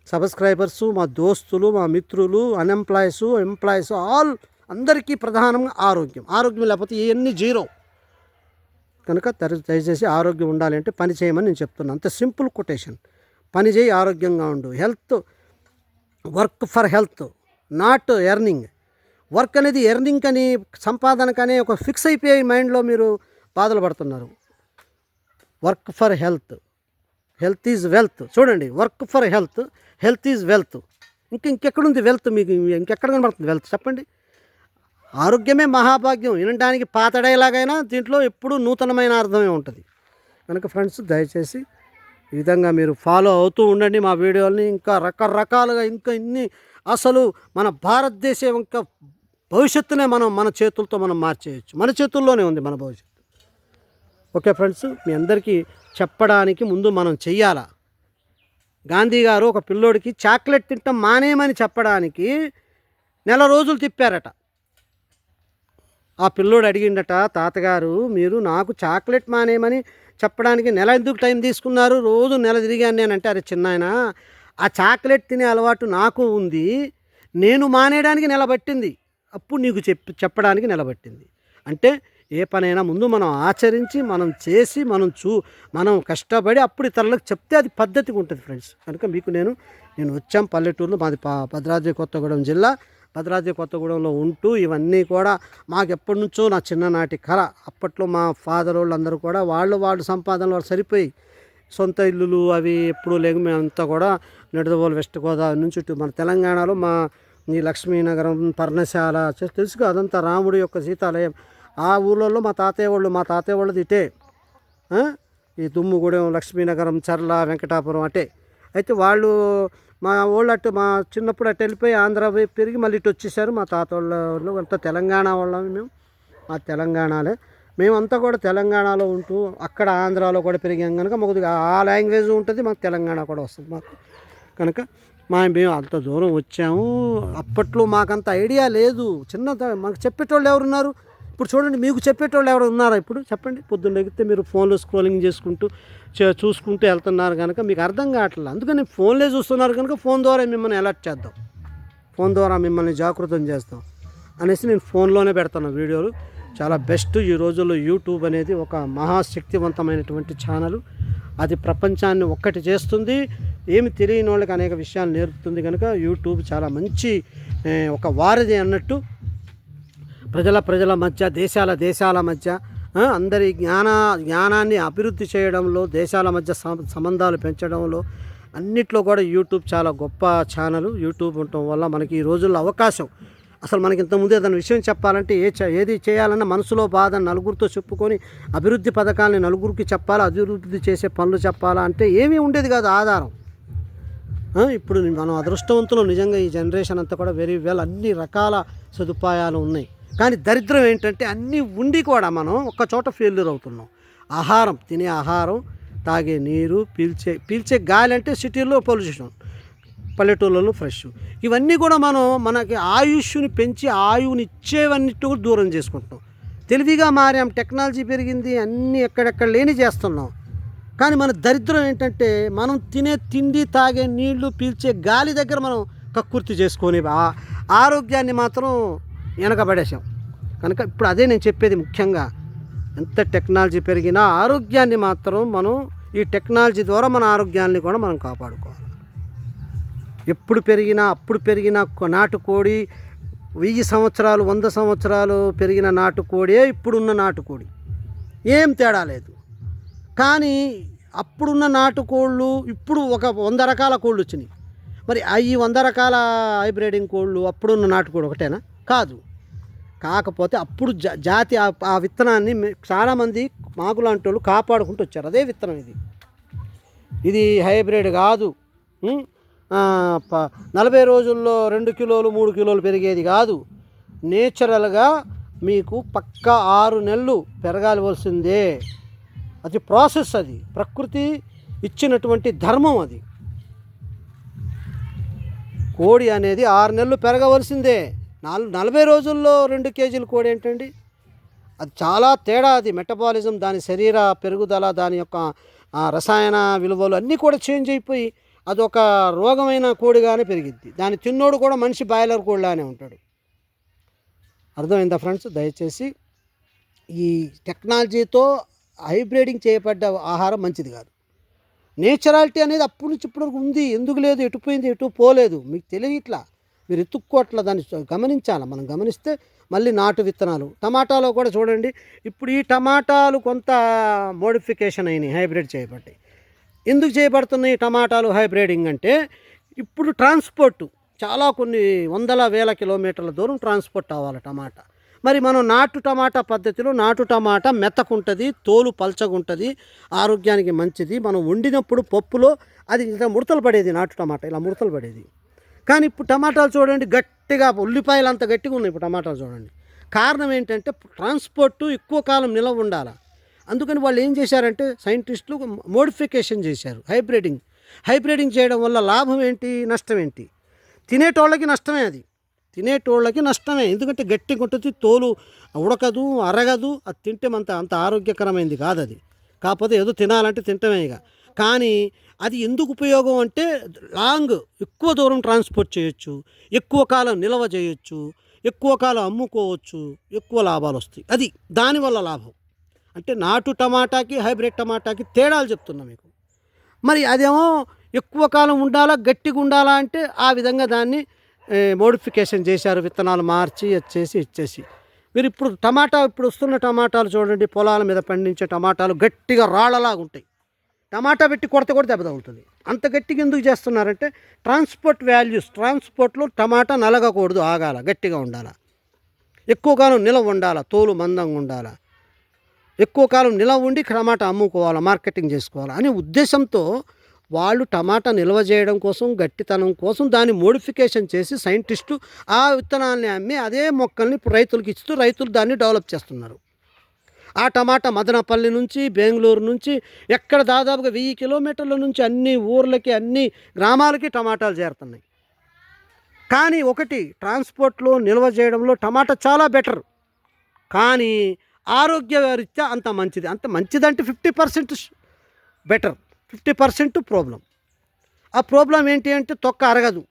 సబ్స్క్రైబర్సు, మా దోస్తులు, మా మిత్రులు, అన్ఎంప్లాయీస్, ఎంప్లాయీస్ ఆల్ అందరికీ ప్రధానంగా ఆరోగ్యం. ఆరోగ్యం లేకపోతే ఇవన్నీ జీరో. కనుక దయచేసి ఆరోగ్యం ఉండాలి అంటే పని చేయమని నేను చెప్తున్నాను. అంత సింపుల్ కొటేషన్. పని చేయి, ఆరోగ్యంగా ఉండు. Health, work for health, not earning. Work అనేది ఎర్నింగ్ అని, సంపాదనకనే ఒక ఫిక్స్ అయిపోయి మైండ్లో మీరు బాధలు పడుతున్నారు. Work for health, health is wealth. చూడండి, work for health, health is wealth. ఇంకెక్కడుంది వెల్త్? మీకు ఇంకెక్కడ కనబడుతుంది వెల్త్? చెప్పండి. ఆరోగ్యమే మహాభాగ్యం. వినడానికి పాతడేలాగైనా దీంట్లో ఎప్పుడూ నూతనమైన అర్థమే ఉంటుంది. కనుక ఫ్రెండ్స్, దయచేసి ఈ విధంగా మీరు ఫాలో అవుతూ ఉండండి మా వీడియోల్ని. ఇంకా రకరకాలుగా ఇంకా ఇన్ని అసలు మన భారతదేశం ఇంకా భవిష్యత్తునే మన చేతులతో మనం మార్చేయచ్చు. మన చేతుల్లోనే ఉంది మన భవిష్యత్తు. ఓకే ఫ్రెండ్స్, మీ అందరికీ చెప్పడానికి ముందు మనం చెయ్యాలా. గాంధీ గారు ఒక పిల్లోడికి చాక్లెట్ తింటాం మానేయమని చెప్పడానికి 1 రోజులు తిప్పారట. ఆ పిల్లోడు అడిగిండట, తాతగారు మీరు నాకు చాక్లెట్ మానేయమని చెప్పడానికి 1 ఎందుకు టైం తీసుకున్నారు? రోజు 1 తిరిగాను నేనంటే, అరే చిన్నాయన, ఆ చాక్లెట్ తినే అలవాటు నాకు ఉంది, నేను మానేయడానికి 1 పట్టింది, అప్పుడు నీకు చెప్పడానికి 1 పట్టింది. అంటే ఏ పనైనా ముందు మనం ఆచరించి, మనం చేసి, మనం కష్టపడి అప్పుడు ఇతరులకు చెప్తే అది పద్ధతిగా ఉంటుంది ఫ్రెండ్స్. కనుక మీకు నేను వచ్చాం పల్లెటూరులో. మాది భద్రాద్రి కొత్తగూడెం జిల్లా. భద్రాద్రి కొత్తగూడెంలో ఉంటూ ఇవన్నీ కూడా మాకు ఎప్పటి నుంచో నా చిన్ననాటి కళ. అప్పట్లో మా ఫాదర్ వాళ్ళందరూ కూడా వాళ్ళు సంపాదనలు వాళ్ళు సరిపోయి సొంత ఇల్లులు అవి ఎప్పుడూ లేక మేమంతా కూడా నిడదవోలు, వెస్ట్ గోదావరి నుంచి ఇటు మన తెలంగాణలో ఈ లక్ష్మీనగరం, పర్ణశాల తెలుసుగా, అదంతా రాముడి యొక్క సీతాలయం. ఆ ఊళ్ళల్లో మా తాతయ్య వాళ్ళది ఇటే. ఈ దుమ్ముగూడెం, లక్ష్మీనగరం, చర్ల, వెంకటాపురం అటే. అయితే వాళ్ళు మా వాళ్ళు అటు మా చిన్నప్పుడు అటు వెళ్ళిపోయి ఆంధ్ర పెరిగి మళ్ళీ ఇటు వచ్చేసారు. మా తాత వాళ్ళు అంతా తెలంగాణ వాళ్ళం మేము. మా తెలంగాణలే మేమంతా కూడా తెలంగాణలో ఉంటూ అక్కడ ఆంధ్రాలో కూడా పెరిగాం కనుక మాకు ఆ లాంగ్వేజ్ ఉంటుంది, మాకు తెలంగాణ కూడా వస్తుంది మాకు. కనుక మేము అంత దూరం వచ్చాము. అప్పట్లో మాకంత ఐడియా లేదు. మాకు చెప్పేటోళ్ళు ఎవరున్నారు? ఇప్పుడు చూడండి, మీకు చెప్పేటోళ్ళు ఎవరు ఉన్నారా ఇప్పుడు? చెప్పండి. పొద్దున్న ఎగితే మీరు ఫోన్లో స్క్రోలింగ్ చేసుకుంటూ చూసుకుంటూ వెళ్తున్నారు కనుక మీకు అర్థం కావట్లేదు. అందుకని ఫోన్లే చూస్తున్నారు కనుక ఫోన్ ద్వారా మిమ్మల్ని అలర్ట్ చేద్దాం, ఫోన్ ద్వారా మిమ్మల్ని జాగృతం చేస్తాం అనేసి నేను ఫోన్లోనే పెడతాను వీడియోలు. చాలా బెస్ట్. ఈ రోజుల్లో యూట్యూబ్ అనేది ఒక మహాశక్తివంతమైనటువంటి ఛానల్. అది ప్రపంచాన్ని ఒక్కటి చేస్తుంది, ఏమి తెలియని వాళ్ళకి అనేక విషయాలు నేర్పుతుంది. కనుక యూట్యూబ్ చాలా మంచి ఒక వారధి అన్నట్టు. ప్రజల మధ్య, దేశాల మధ్య అందరి జ్ఞానాన్ని అభివృద్ధి చేయడంలో, దేశాల మధ్య సంబంధాలు పెంచడంలో అన్నిట్లో కూడా యూట్యూబ్ చాలా గొప్ప ఛానల్. యూట్యూబ్ ఉండటం వల్ల మనకి ఈ రోజుల్లో అవకాశం. అసలు మనకి ఇంతకుముందు ఏదైనా విషయం చెప్పాలంటే ఏది చేయాలన్నా మనసులో బాధ నలుగురితో చెప్పుకొని అభివృద్ధి పథకాలని నలుగురికి చెప్పాలా, అభివృద్ధి చేసే పనులు చెప్పాలా అంటే ఏమీ ఉండేది కాదు ఆధారం. ఇప్పుడు మనం అదృష్టవంతులు నిజంగా. ఈ జనరేషన్ అంతా కూడా వెరీ వెల్, అన్ని రకాల సదుపాయాలు ఉన్నాయి. కానీ దరిద్రం ఏంటంటే అన్నీ ఉండి కూడా మనం ఒక్క చోట ఫెయిల్యూర్ అవుతున్నాం. ఆహారం, తినే ఆహారం, తాగే నీరు, పీల్చే గాలి అంటే సిటీల్లో పొల్యూషన్, పల్లెటూళ్ళలో ఫ్రెష్. ఇవన్నీ కూడా మనకి ఆయుష్ని పెంచి ఆయువుని ఇచ్చేవన్నిటి కూడా దూరం చేసుకుంటున్నాం. తెలివిగా మారాం, టెక్నాలజీ పెరిగింది, అన్నీ ఎక్కడెక్కడ లేని చేస్తున్నాం. కానీ మన దరిద్రం ఏంటంటే మనం తినే తిండి, తాగే నీళ్లు, పీల్చే గాలి దగ్గర మనం కక్కుర్తి చేసుకొని ఆరోగ్యాన్ని మాత్రం వెనకబడేసాం. కనుక ఇప్పుడు అదే నేను చెప్పేది ముఖ్యంగా. ఎంత టెక్నాలజీ పెరిగినా ఆరోగ్యాన్ని మాత్రం మనం ఈ టెక్నాలజీ ద్వారా మన ఆరోగ్యాన్ని కూడా మనం కాపాడుకోవాలి. ఎప్పుడు పెరిగినా అప్పుడు పెరిగిన నాటుకోడి 1000 సంవత్సరాలు 100 సంవత్సరాలు పెరిగిన నాటుకోడే ఇప్పుడున్న నాటుకోడి, ఏం తేడా లేదు. కానీ అప్పుడున్న నాటుకోళ్ళు ఇప్పుడు ఒక 100 రకాల కోళ్ళు వచ్చినాయి. మరి ఈ 100 రకాల హైబ్రిడింగ్ కోళ్ళు అప్పుడున్న నాటుకోడి ఒకటేనా? కాదు. కాకపోతే అప్పుడు జాతి ఆ విత్తనాన్ని చాలామంది మాకు లాంటి వాళ్ళు కాపాడుకుంటూ వచ్చారు. అదే విత్తనం ఇది హైబ్రిడ్ కాదు. 40 రోజుల్లో 2 కిలోలు 3 కిలోలు పెరిగేది కాదు. నేచురల్గా మీకు పక్కా 6 నెలలు పెరగాల్సిందే. అది ప్రాసెస్, అది ప్రకృతి ఇచ్చినటువంటి ధర్మం. అది కోడి అనేది 6 నెలలు పెరగవలసిందే. 40 రోజుల్లో 2 కేజీల కోడి ఏంటండి? అది చాలా తేడా. అది మెటబాలిజం, దాని శరీర పెరుగుదల, దాని యొక్క రసాయన విలువలు అన్నీ కూడా చేంజ్ అయిపోయి అదొక రోగమైన కోడిగానే పెరిగిద్ది. దాని తిన్నోడు కూడా మనిషి బాయిలర్ కోడిలానే ఉంటాడు. అర్థమైందా ఫ్రెండ్స్? దయచేసి ఈ టెక్నాలజీతో హైబ్రిడింగ్ చేయబడ్డ ఆహారం మంచిది కాదు. నేచురాలిటీ అనేది అప్పటి నుంచి ఇప్పటి వరకు ఉంది. ఎందుకు లేదు? ఎటు పోయింది? ఎటు పోలేదు. మీకు తెలియట్లా, మీరు ఎత్తుక్కోట్లా. దాన్ని గమనించాలి. మనం గమనిస్తే మళ్ళీ నాటు విత్తనాలు టమాటాలో కూడా చూడండి. ఇప్పుడు ఈ టమాటాలు కొంత మోడిఫికేషన్ అయినాయి, హైబ్రిడ్ చేయబడ్డాయి. ఎందుకు చేయబడుతున్నాయి టమాటాలు హైబ్రిడింగ్ అంటే, ఇప్పుడు ట్రాన్స్పోర్టు చాలా కొన్ని వందల వేల కిలోమీటర్ల దూరం ట్రాన్స్పోర్ట్ అవ్వాలి టమాటా. మరి మనం నాటు టమాటా పద్ధతిలో, నాటు టమాటా మెత్తకుంటుంది, తోలు పల్చగుంటుంది, ఆరోగ్యానికి మంచిది. మనం వండినప్పుడు పప్పులో అది ఇలా ముడతలు పడేది, నాటు టమాటా ఇలా ముడతలు పడేది. కానీ ఇప్పుడు టమాటాలు చూడండి గట్టిగా, ఉల్లిపాయలు అంత గట్టిగా ఉన్నాయి ఇప్పుడు టమాటాలు చూడండి. కారణం ఏంటంటే ట్రాన్స్పోర్టు ఎక్కువ కాలం నిలవ ఉండాలి. అందుకని వాళ్ళు ఏం చేశారంటే సైంటిస్టులు మోడిఫికేషన్ చేశారు, హైబ్రిడింగ్ చేయడం వల్ల లాభం ఏంటి, నష్టం ఏంటి? తినేటోళ్ళకి నష్టమే. అది తినేటోళ్ళకి నష్టమే. ఎందుకంటే గట్టిగా ఉంటుంది, తోలు ఉడకదు, అరగదు. అది తింటే అంత ఆరోగ్యకరమైనది కాదు అది. కాకపోతే ఏదో తినాలంటే తింటమే ఇక. కానీ అది ఎందుకు ఉపయోగం అంటే ఎక్కువ దూరం ట్రాన్స్పోర్ట్ చేయొచ్చు, ఎక్కువ కాలం నిల్వ చేయొచ్చు, ఎక్కువ కాలం అమ్ముకోవచ్చు, ఎక్కువ లాభాలు వస్తాయి. అది దానివల్ల లాభం. అంటే నాటు టమాటాకి హైబ్రిడ్ టమాటాకి తేడాలు చెప్తున్నా మీకు. మరి అదేమో ఎక్కువ కాలం ఉండాలా, గట్టిగా ఉండాలా అంటే ఆ విధంగా దాన్ని మోడిఫికేషన్ చేశారు, విత్తనాలు మార్చి ఇచ్చేసి. మీరు ఇప్పుడు వస్తున్న టమాటాలు చూడండి, పొలాల మీద పండించే టమాటాలు గట్టిగా రాళ్ళలాగా ఉంటాయి. టమాటా పెట్టి కొడితే కూడా దెబ్బ తగులుతుంది. అంత గట్టిగా ఎందుకు చేస్తున్నారంటే ట్రాన్స్పోర్ట్లో టమాటా నలగకూడదు, ఆగాల, గట్టిగా ఉండాలి, ఎక్కువ కాలం నిలవ ఉండాలి, తోలు మందంగా ఉండాలి, ఎక్కువ కాలం నిలవ ఉండి టమాటా అమ్ముకోవాలి, మార్కెటింగ్ చేసుకోవాలి అనే ఉద్దేశంతో వాళ్ళు టమాటా నిల్వ చేయడం కోసం, గట్టితనం కోసం దాన్ని మోడిఫికేషన్ చేసి సైంటిస్టు ఆ విత్తనాన్ని అమ్మి అదే మొక్కల్ని ఇప్పుడు రైతులకు ఇస్తూ రైతులు దాన్ని డెవలప్ చేస్తున్నారు. ఆ టమాటా మదనపల్లి నుంచి, బెంగళూరు నుంచి, ఎక్కడ దాదాపుగా 1000 కిలోమీటర్ల నుంచి అన్ని ఊర్లకి, అన్ని గ్రామాలకి టమాటాలు చేరుతున్నాయి. కానీ ఒకటి, ట్రాన్స్పోర్ట్లో నిల్వ చేయడంలో టమాటా చాలా బెటర్. కానీ ఆరోగ్యరీత్యా అంత మంచిదంటే 50% బెటర్, 50% ప్రాబ్లం. ఆ ప్రాబ్లం ఏంటి అంటే తొక్క అరగదు,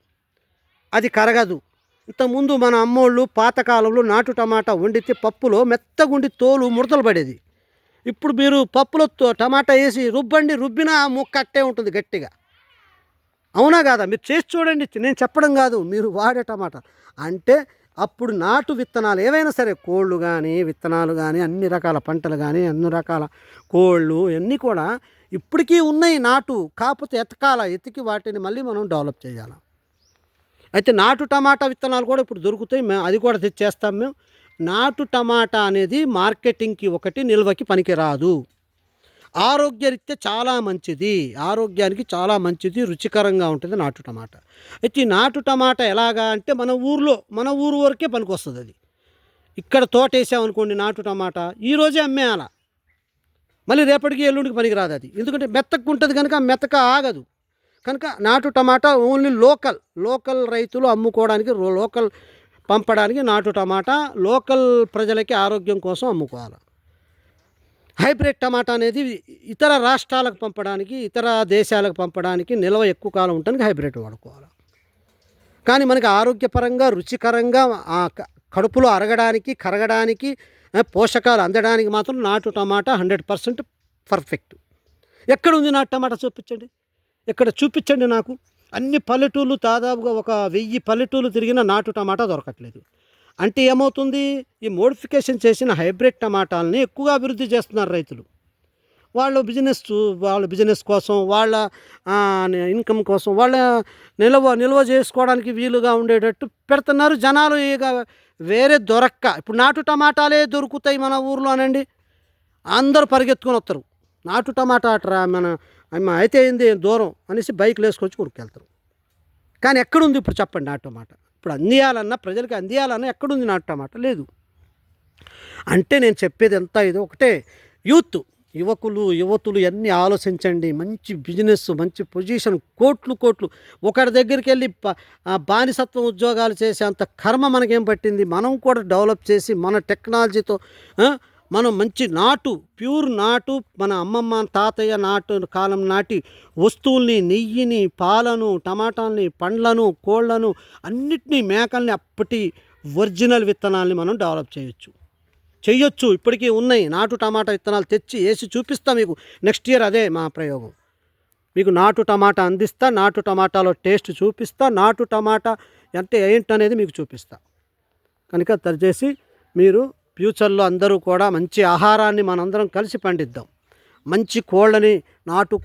అది కరగదు. ఇంతకుముందు మన అమ్మోళ్ళు పాతకాలంలో నాటు టమాటా వండితే పప్పులో మెత్తగుండి తోలు ముడతలు పడేది. ఇప్పుడు మీరు పప్పులో టమాటా వేసి రుబ్బినా ఆ ముక్క అట్టే ఉంటుంది గట్టిగా. అవునా కాదా? మీరు చేసి చూడండి, నేను చెప్పడం కాదు, మీరు వాడే టమాటా. అంటే అప్పుడు నాటు విత్తనాలు ఏవైనా సరే, కోళ్ళు కానీ, విత్తనాలు కానీ, అన్ని రకాల పంటలు కానీ, అన్ని రకాల కోళ్ళు అన్నీ కూడా ఇప్పటికీ ఉన్నాయి నాటు. కాకపోతే ఎతికి వాటిని మళ్ళీ మనం డెవలప్ చేయాలి. అయితే నాటు టమాటా విత్తనాలు కూడా ఇప్పుడు దొరుకుతాయి, అది కూడా తెచ్చేస్తాం మేము. నాటు టమాటా అనేది మార్కెటింగ్కి ఒకటి, నిల్వకి పనికిరాదు. ఆరోగ్యరీత్యా చాలా మంచిది, ఆరోగ్యానికి చాలా మంచిది, రుచికరంగా ఉంటుంది నాటు టమాటా. అయితే ఈ నాటు టమాటా ఎలాగా అంటే మన ఊరు వరకే పనికొస్తుంది. అది ఇక్కడ తోట వేసామనుకోండి నాటు టమాటా, ఈరోజే అమ్మేయాల, మళ్ళీ రేపటికి ఎల్లుండికి పనికిరాదు అది. ఎందుకంటే మెత్తగా ఉంటుంది కనుక మెత్తక ఆగదు. కనుక నాటు టమాటా ఓన్లీ లోకల్ రైతులు అమ్ముకోవడానికి, లోకల్ పంపడానికి నాటు టమాటా లోకల్ ప్రజలకి ఆరోగ్యం కోసం అమ్ముకోవాలి. హైబ్రిడ్ టమాటా అనేది ఇతర రాష్ట్రాలకు పంపడానికి, ఇతర దేశాలకు పంపడానికి, నిల్వ ఎక్కువ కాలం ఉండడానికి హైబ్రిడ్ వాడుకోవాలి. కానీ మనకి ఆరోగ్యపరంగా, రుచికరంగా, కడుపులో అరగడానికి, కరగడానికి, పోషకాలు అందడానికి మాత్రం నాటు టమాటా 100% పర్ఫెక్ట్. ఎక్కడ ఉంది నాటు టమాటా? చూపించండి, ఎక్కడ చూపించండి నాకు. అన్ని పల్లెటూళ్ళు దాదాపుగా ఒక 1000 పల్లెటూళ్ళు తిరిగిన నాటు టమాటా దొరకట్లేదు. అంటే ఏమవుతుంది, ఈ మోడిఫికేషన్ చేసిన హైబ్రిడ్ టమాటాలని ఎక్కువగా అభివృద్ధి చేస్తున్నారు రైతులు. వాళ్ళ బిజినెస్ కోసం, వాళ్ళ ఇన్కమ్ కోసం, వాళ్ళ నిల్వ చేసుకోవడానికి వీలుగా ఉండేటట్టు పెడుతున్నారు. జనాలు ఇక వేరే దొరక్క ఇప్పుడు నాటు టమాటాలే దొరుకుతాయి మన ఊర్లోనండి, అందరూ పరిగెత్తుకొని వస్తారు. నాటు టమాటా అట్రా అయితే ఏంది దూరం అనేసి బైక్లు వేసుకొచ్చి కొనుక్కెళ్తారు. కానీ ఎక్కడుంది ఇప్పుడు చెప్పండి నాటు టమాటా? ఇప్పుడు అందియాలన్నా, ప్రజలకి అందియాలన్నా ఎక్కడుంది నాటు టమాటా? లేదు. అంటే నేను చెప్పేది ఎంత ఇది ఒకటే, యువతులు అన్నీ ఆలోచించండి. మంచి బిజినెస్, మంచి పొజిషన్, కోట్లు ఒకరి దగ్గరికి వెళ్ళి బానిసత్వం ఉద్యోగాలు చేసే అంత కర్మ మనకేం పట్టింది? మనం కూడా డెవలప్ చేసి మన టెక్నాలజీతో మనం మంచి ప్యూర్ నాటు, మన అమ్మమ్మ తాతయ్య కాలం నాటి వస్తువుల్ని, నెయ్యిని, పాలను, టమాటాలని, పండ్లను, కోళ్లను, అన్నిటినీ, మేకల్ని, అప్పటి ఒరిజినల్ విత్తనాల్ని మనం డెవలప్ చేయొచ్చు. ఇప్పటికీ ఉన్నాయి నాటు టమాటా విత్తనాలు, తెచ్చి వేసి చూపిస్తా మీకు. నెక్స్ట్ ఇయర్ అదే మా ప్రయోగం. మీకు నాటు టమాటా అందిస్తా, నాటు టమాటాలో టేస్ట్ చూపిస్తా, నాటు టమాటా అంటే ఏంటనేది మీకు చూపిస్తా. కనుక దయచేసి మీరు ఫ్యూచర్లో అందరూ కూడా మంచి ఆహారాన్ని మనందరం కలిసి పండిద్దాం. మంచి కోళ్ళని, నాటు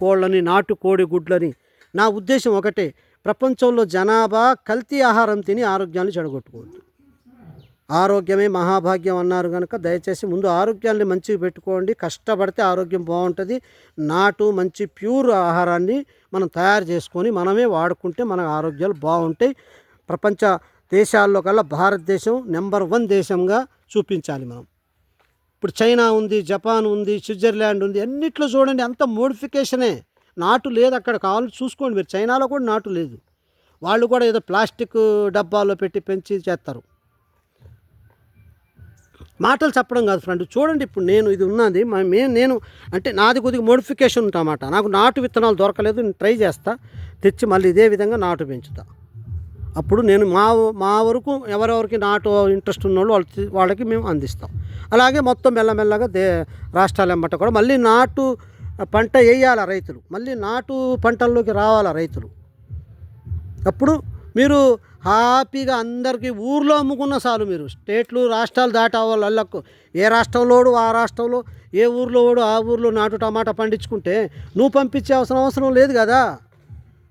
కోడి గుడ్లని. నా ఉద్దేశం ఒకటే, ప్రపంచంలో జనాభా కల్తీ ఆహారం తిని ఆరోగ్యాన్ని చెడగొట్టుకోవద్దు. ఆరోగ్యమే మహాభాగ్యం అన్నారు కనుక దయచేసి ముందు ఆరోగ్యాన్ని మంచిగా పెట్టుకోండి. కష్టపడితే ఆరోగ్యం బాగుంటుంది. మంచి ప్యూర్ ఆహారాన్ని మనం తయారు చేసుకొని మనమే వాడుకుంటే మన ఆరోగ్యాలు బాగుంటాయి. ప్రపంచ దేశాల్లో కల్లా భారతదేశం నెంబర్ 1 దేశంగా చూపించాలి మనం. ఇప్పుడు చైనా ఉంది, జపాన్ ఉంది, స్విట్జర్లాండ్ ఉంది, అన్నిట్లో చూడండి అంత మోడిఫికేషనే. నాటు లేదు అక్కడ. కావాలని చూసుకోండి మీరు, చైనాలో కూడా నాటు లేదు. వాళ్ళు కూడా ఏదో ప్లాస్టిక్ డబ్బాల్లో పెట్టి పెంచి చేస్తారు. మాటలు చెప్పడం కాదు ఫ్రెండ్, చూడండి. ఇప్పుడు ఇది ఉన్నది నేను అంటే నాది కొద్దిగా మోడిఫికేషన్ ఉంటామాట. నాకు నాటు విత్తనాలు దొరకలేదు, నేను ట్రై చేస్తా, తెచ్చి మళ్ళీ ఇదే విధంగా నాటు పెంచుతా. అప్పుడు నేను మా వరకు ఎవరెవరికి నాటు ఇంట్రెస్ట్ ఉన్నోళ్ళు వాళ్ళకి మేము అందిస్తాం. అలాగే మొత్తం మెల్లమెల్లగా రాష్ట్రాల వెంబట కూడా మళ్ళీ నాటు పంట వేయాల రైతులు, మళ్ళీ నాటు పంటల్లోకి రావాలా రైతులు. అప్పుడు మీరు హ్యాపీగా అందరికీ ఊర్లో అమ్ముకున్న చాలు. మీరు స్టేట్లు, రాష్ట్రాలు దాటి వాళ్ళకు ఏ రాష్ట్రంలోడు ఆ రాష్ట్రంలో, ఏ ఊర్లో వాడు ఆ ఊర్లో నాటు టమాటా పండించుకుంటే నువ్వు పంపించే అవసరం లేదు కదా.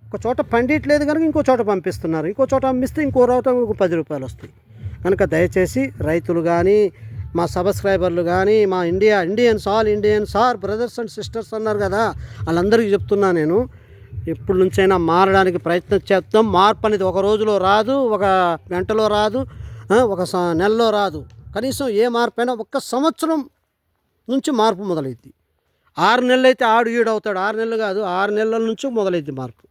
ఒక చోట పండిట్లేదు కనుక ఇంకో చోట పంపిస్తున్నారు, ఇంకో చోట అమ్మిస్తే ఇంకో రూపాయి 10 రూపాయలు వస్తాయి. కనుక దయచేసి రైతులు కానీ, మా సబ్స్క్రైబర్లు కానీ, మా all Indians brothers and sisters అన్నారు కదా, వాళ్ళందరికీ చెప్తున్నా నేను, ఎప్పటి నుంచైనా మారడానికి ప్రయత్నం చేద్దాం. మార్పు అనేది ఒక రోజులో రాదు, ఒక గంటలో రాదు, ఒక నెలలో రాదు. కనీసం ఏ మార్పు అయినా 1 సంవత్సరం నుంచి మార్పు మొదలైద్ది. 6 నెలలు అయితే ఆడు ఈడవుతాడు. 6 నెలలు కాదు, 6 నెలల నుంచి మొదలైద్ది మార్పు.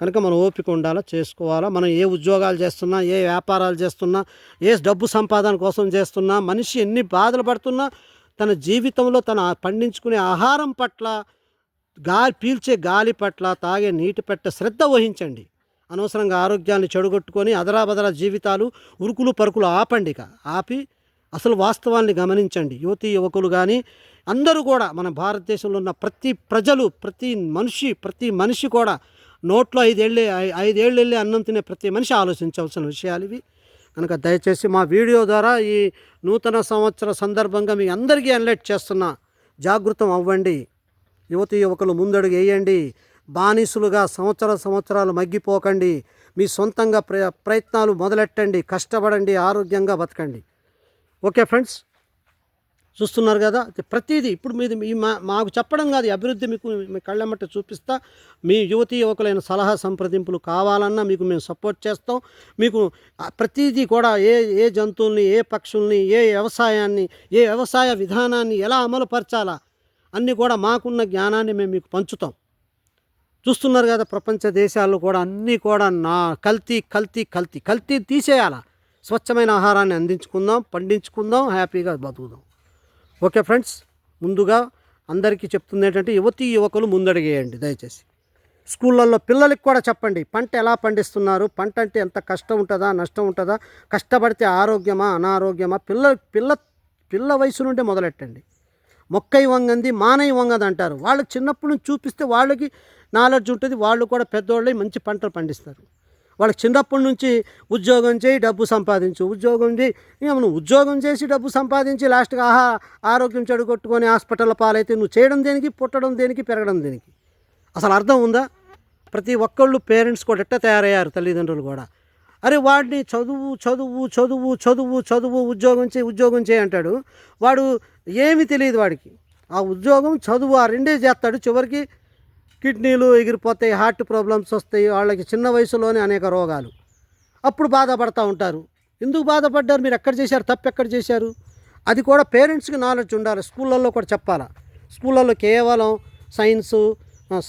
కనుక మనం ఓపిక ఉండాలా, చేసుకోవాలా. మనం ఏ ఉద్యోగాలు చేస్తున్నా, ఏ వ్యాపారాలు చేస్తున్నా, ఏ డబ్బు సంపాదన కోసం చేస్తున్నా, మనిషి ఎన్ని బాధలు పడుతున్నా తన జీవితంలో తన పండించుకునే ఆహారం పట్ల, పీల్చే గాలి పట్ల, తాగే నీటి పట్ల శ్రద్ధ వహించండి. అనవసరంగా ఆరోగ్యాన్ని చెడగొట్టుకొని అదరాబదరా జీవితాలు, ఉరుకులు పరుకులు ఆపి అసలు వాస్తవాన్ని గమనించండి. యువకులు కానీ అందరూ కూడా, మన భారతదేశంలో ఉన్న ప్రతి మనిషి కూడా నోట్లో 5 ఏళ్ళు వెళ్ళి అన్నం తినే ప్రతి మనిషి ఆలోచించవలసిన విషయాలు ఇవి. కనుక దయచేసి మా వీడియో ద్వారా ఈ నూతన సంవత్సర సందర్భంగా మీ అందరికీ అలర్ట్ చేస్తున్నా, జాగృతం అవ్వండి. యువకులు ముందడుగు వేయండి. బానిసులుగా సంవత్సరాలు మగ్గిపోకండి. మీ సొంతంగా ప్రయత్నాలు మొదలెట్టండి, కష్టపడండి, ఆరోగ్యంగా బతకండి. ఓకే ఫ్రెండ్స్, చూస్తున్నారు కదా, ప్రతిదీ ఇప్పుడు మాకు చెప్పడం కాదు, అభివృద్ధి మీకు మీ కళ్ళెమ్మట చూపిస్తా. మీ యువకులైన సలహా సంప్రదింపులు కావాలన్నా మీకు మేము సపోర్ట్ చేస్తాం. మీకు ప్రతిదీ కూడా ఏ జంతువుల్ని, ఏ పక్షుల్ని, ఏ వ్యవసాయ విధానాన్ని ఎలా అమలుపరచాలా అన్నీ కూడా మాకున్న జ్ఞానాన్ని మేము మీకు పంచుతాం. చూస్తున్నారు కదా, ప్రపంచ దేశాల్లో కూడా అన్నీ కూడా కల్తీ తీసేయాలా. స్వచ్ఛమైన ఆహారాన్ని అందించుకుందాం, పండించుకుందాం, హ్యాపీగా బతుకుదాం. ఓకే ఫ్రెండ్స్, ముందుగా అందరికీ చెప్తుంది ఏంటంటే యువకులు ముందడిగేయండి. దయచేసి స్కూళ్ళల్లో పిల్లలకి కూడా చెప్పండి, పంట ఎలా పండిస్తున్నారు, పంట అంటే ఎంత కష్టం ఉంటుందా, నష్టం ఉంటుందా, కష్టపడితే ఆరోగ్యమా, అనారోగ్యమా, పిల్ల వయసు నుండే మొదలెట్టండి. మొక్కై వంగంది మానై వంగదు అంటారు. వాళ్ళకి చిన్నప్పటి నుంచి చూపిస్తే వాళ్ళకి నాలెడ్జ్ ఉంటుంది, వాళ్ళు కూడా పెద్దోళ్ళై మంచి పంటలు పండిస్తారు. వాళ్ళకి చిన్నప్పటి నుంచి ఉద్యోగం చేయి డబ్బు సంపాదించు, ఉద్యోగం చేయి, నువ్వు ఉద్యోగం చేసి డబ్బు సంపాదించి లాస్ట్గా ఆరోగ్యం చెడగొట్టుకొని హాస్పిటల్ పాలైతే నువ్వు చేయడం దేనికి, పుట్టడం దేనికి, పెరగడం దేనికి? అసలు అర్థం ఉందా? ప్రతి ఒక్కళ్ళు పేరెంట్స్ కూడా ఎట్ట తయారయ్యారు, తల్లిదండ్రులు కూడా. అరే వాడిని చదువు చదువు చదువు చదువు చదువు ఉద్యోగం చేయి అంటాడు. వాడు ఏమీ తెలియదు వాడికి. ఆ ఉద్యోగం చదువు ఆ రెండే చేస్తాడు. చివరికి కిడ్నీలు ఎగిరిపోతాయి, హార్ట్ ప్రాబ్లమ్స్ వస్తాయి, వాళ్ళకి చిన్న వయసులోనే అనేక రోగాలు. అప్పుడు బాధపడతా ఉంటారు. ఎందుకు బాధపడ్డారు, మీరు ఎక్కడ చేశారు, తప్పు ఎక్కడ చేశారు? అది కూడా పేరెంట్స్కి నాలెడ్జ్ ఉండాలి. స్కూళ్ళల్లో కూడా చెప్పాలా. స్కూళ్ళల్లో కేవలం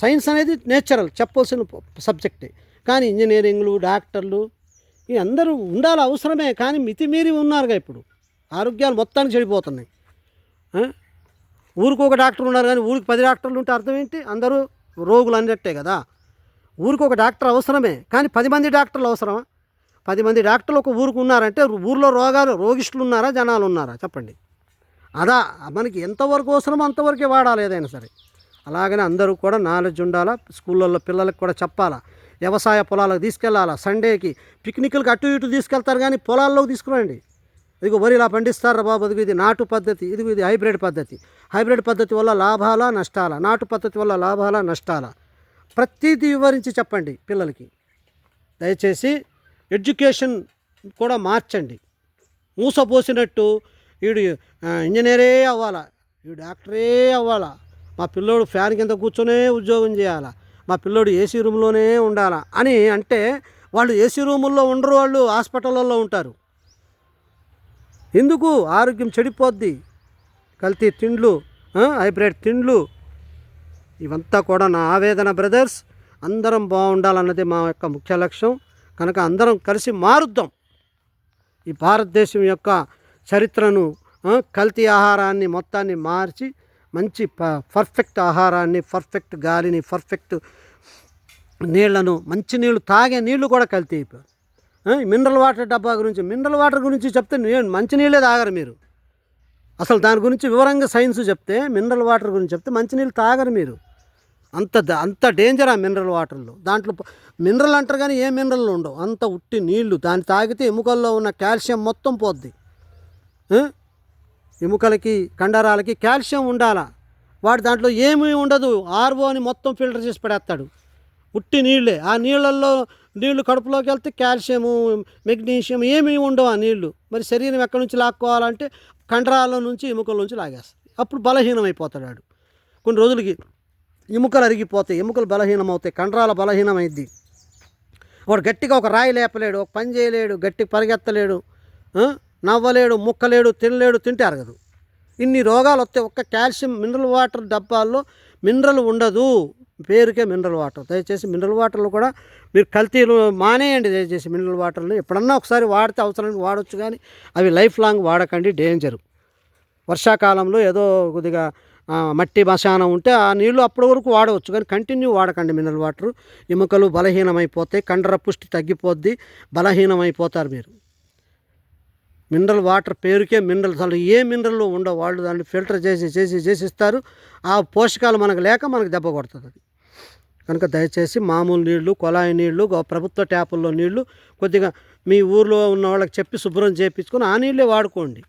సైన్స్ అనేది నేచురల్ చెప్పవలసిన సబ్జెక్టే. కానీ ఇంజనీరింగ్లు, డాక్టర్లు ఈ అందరూ ఉండాలి, అవసరమే. కానీ మితిమీరి ఉన్నారుగా ఇప్పుడు. ఆరోగ్యాలు మొత్తానికి చెడిపోతున్నాయి. ఊరికి ఒక డాక్టర్ ఉన్నారు కానీ ఊరికి 10 డాక్టర్లు ఉంటే అర్థం ఏంటి? అందరూ రోగులు అన్నట్టే కదా. ఊరికి ఒక డాక్టర్ అవసరమే, కానీ 10 మంది డాక్టర్లు అవసరమా? 10 మంది డాక్టర్లు ఒక ఊరికి ఉన్నారంటే ఊరిలో రోగిష్టులు ఉన్నారా, జనాలు ఉన్నారా చెప్పండి? అదా మనకి ఎంతవరకు అవసరమో అంతవరకే వాడాలి ఏదైనా సరే. అలాగనే అందరూ కూడా నాలెడ్జ్ ఉండాలా. స్కూళ్ళల్లో పిల్లలకు కూడా చెప్పాలా. వ్యవసాయ పొలాలకు తీసుకెళ్ళాలా. సండేకి పిక్నిక్లకు అటు ఇటు తీసుకెళ్తారు కానీ పొలాల్లోకి తీసుకురండి. ఇదిగో వరి ఇలా పండిస్తారు బాబు, ఇదిగో ఇది నాటు పద్ధతి, ఇది హైబ్రిడ్ పద్ధతి. హైబ్రిడ్ పద్ధతి వల్ల లాభాలా నష్టాలా, నాటు పద్ధతి వల్ల లాభాలా నష్టాలా, ప్రతిదీ వివరించి చెప్పండి పిల్లలకి. దయచేసి ఎడ్యుకేషన్ కూడా మార్చండి. మూసపోసినట్టు వీడు ఇంజనీరే అవ్వాలా, వీడు డాక్టరే అవ్వాలా, మా పిల్లోడు ఫ్యాన్ కింద కూర్చొనే ఉద్యోగం చేయాలా, మా పిల్లోడు ఏసీ రూమ్లోనే ఉండాలా అని అంటే వాళ్ళు ఏసీ రూముల్లో ఉండరు, వాళ్ళు హాస్పిటల్లో ఉంటారు. ఎందుకు? ఆరోగ్యం చెడిపోద్ది. కల్తీ తిండ్లు, హైబ్రిడ్ తిండ్లు, ఇవంతా కూడా నా ఆవేదన బ్రదర్స్. అందరం బాగుండాలన్నది మా యొక్క ముఖ్య లక్ష్యం. కనుక అందరం కలిసి మారుద్దాం. ఈ భారతదేశం యొక్క చరిత్రను, కల్తీ ఆహారాన్ని మొత్తాన్ని మార్చి మంచి పర్ఫెక్ట్ ఆహారాన్ని, పర్ఫెక్ట్ గాలిని, పర్ఫెక్ట్ నీళ్లను, మంచి నీళ్ళు తాగే నీళ్లు కూడా కల్తీ అయిపోయారు. మినరల్ వాటర్ డబ్బా మినరల్ వాటర్ గురించి చెప్తే మంచినీళ్ళే తాగరు మీరు. అసలు దాని గురించి వివరంగా సైన్స్ చెప్తే, మినరల్ వాటర్ గురించి చెప్తే మంచినీళ్ళు తాగరు మీరు. అంత డేంజర్ ఆ మినరల్ వాటర్లో. దాంట్లో మినరల్ అంటారు కానీ ఏ మినరల్ ఉండవు, అంత ఉట్టి నీళ్లు. దాన్ని తాగితే ఎముకల్లో ఉన్న కాల్షియం మొత్తం పోద్ది. ఎముకలకి, కండరాలకి కాల్షియం ఉండాలా. వాడు దాంట్లో ఏమీ ఉండదు, ఆర్ఓని మొత్తం ఫిల్టర్ చేసి పడేస్తాడు. ఉట్టి నీళ్ళే. ఆ నీళ్లు కడుపులోకి వెళ్తే కాల్షియము, మెగ్నీషియం ఏమీ ఉండవు ఆ నీళ్లు. మరి శరీరం ఎక్కడి నుంచి లాక్కోవాలంటే కండరాల నుంచి, ఎముకల నుంచి లాగేస్తాయి. అప్పుడు బలహీనం అయిపోతాడు వాడు. కొన్ని రోజులకి ఎముకలు అరిగిపోతాయి, ఎముకలు బలహీనం అవుతాయి, కండరాల బలహీనమైద్ది. వాడు గట్టిగా ఒక రాయి లేపలేడు, ఒక పని చేయలేడు, గట్టిగా పరిగెత్తలేడు, నవ్వలేడు, ముక్కలేడు, తినలేడు, తింటే అరగదు. ఇన్ని రోగాలు వస్తాయి ఒక్క కాల్షియం మినరల్ వాటర్ డబ్బాల్లో. మినరల్ ఉండదు, పేరుకే మినరల్ వాటర్. దయచేసి మినరల్ వాటర్లు కూడా మీరు కల్తీలు మానేయండి. దయచేసి మినరల్ వాటర్లు ఎప్పుడన్నా ఒకసారి వాడితే అవసరానికి వాడచ్చు, కానీ అవి లైఫ్ లాంగ్ వాడకండి, డేంజరు. వర్షాకాలంలో ఏదో కొద్దిగా మట్టి మశానం ఉంటే ఆ నీళ్లు అప్పటి వరకు వాడవచ్చు, కానీ కంటిన్యూ వాడకండి మినరల్ వాటర్. ఎముకలు బలహీనమైపోతాయి, కండర పుష్టి తగ్గిపోద్ది, బలహీనమైపోతారు మీరు. మినరల్ వాటర్ పేరుకే మినరల్, అసలు ఏ మినరల్ ఉండవు. వాళ్ళు దాన్ని ఫిల్టర్ చేసి ఇస్తారు. ఆ పోషకాలు మనకు లేక మనకు దెబ్బ కొడుతుంది అది. కనుక దయచేసి మామూలు నీళ్లు, కొలాయి నీళ్లు, ప్రభుత్వ ట్యాపుల్లో నీళ్లు కొద్దిగా మీ ఊర్లో ఉన్న వాళ్ళకి చెప్పి శుభ్రం చేయించుకొని ఆ నీళ్ళే వాడుకోండి.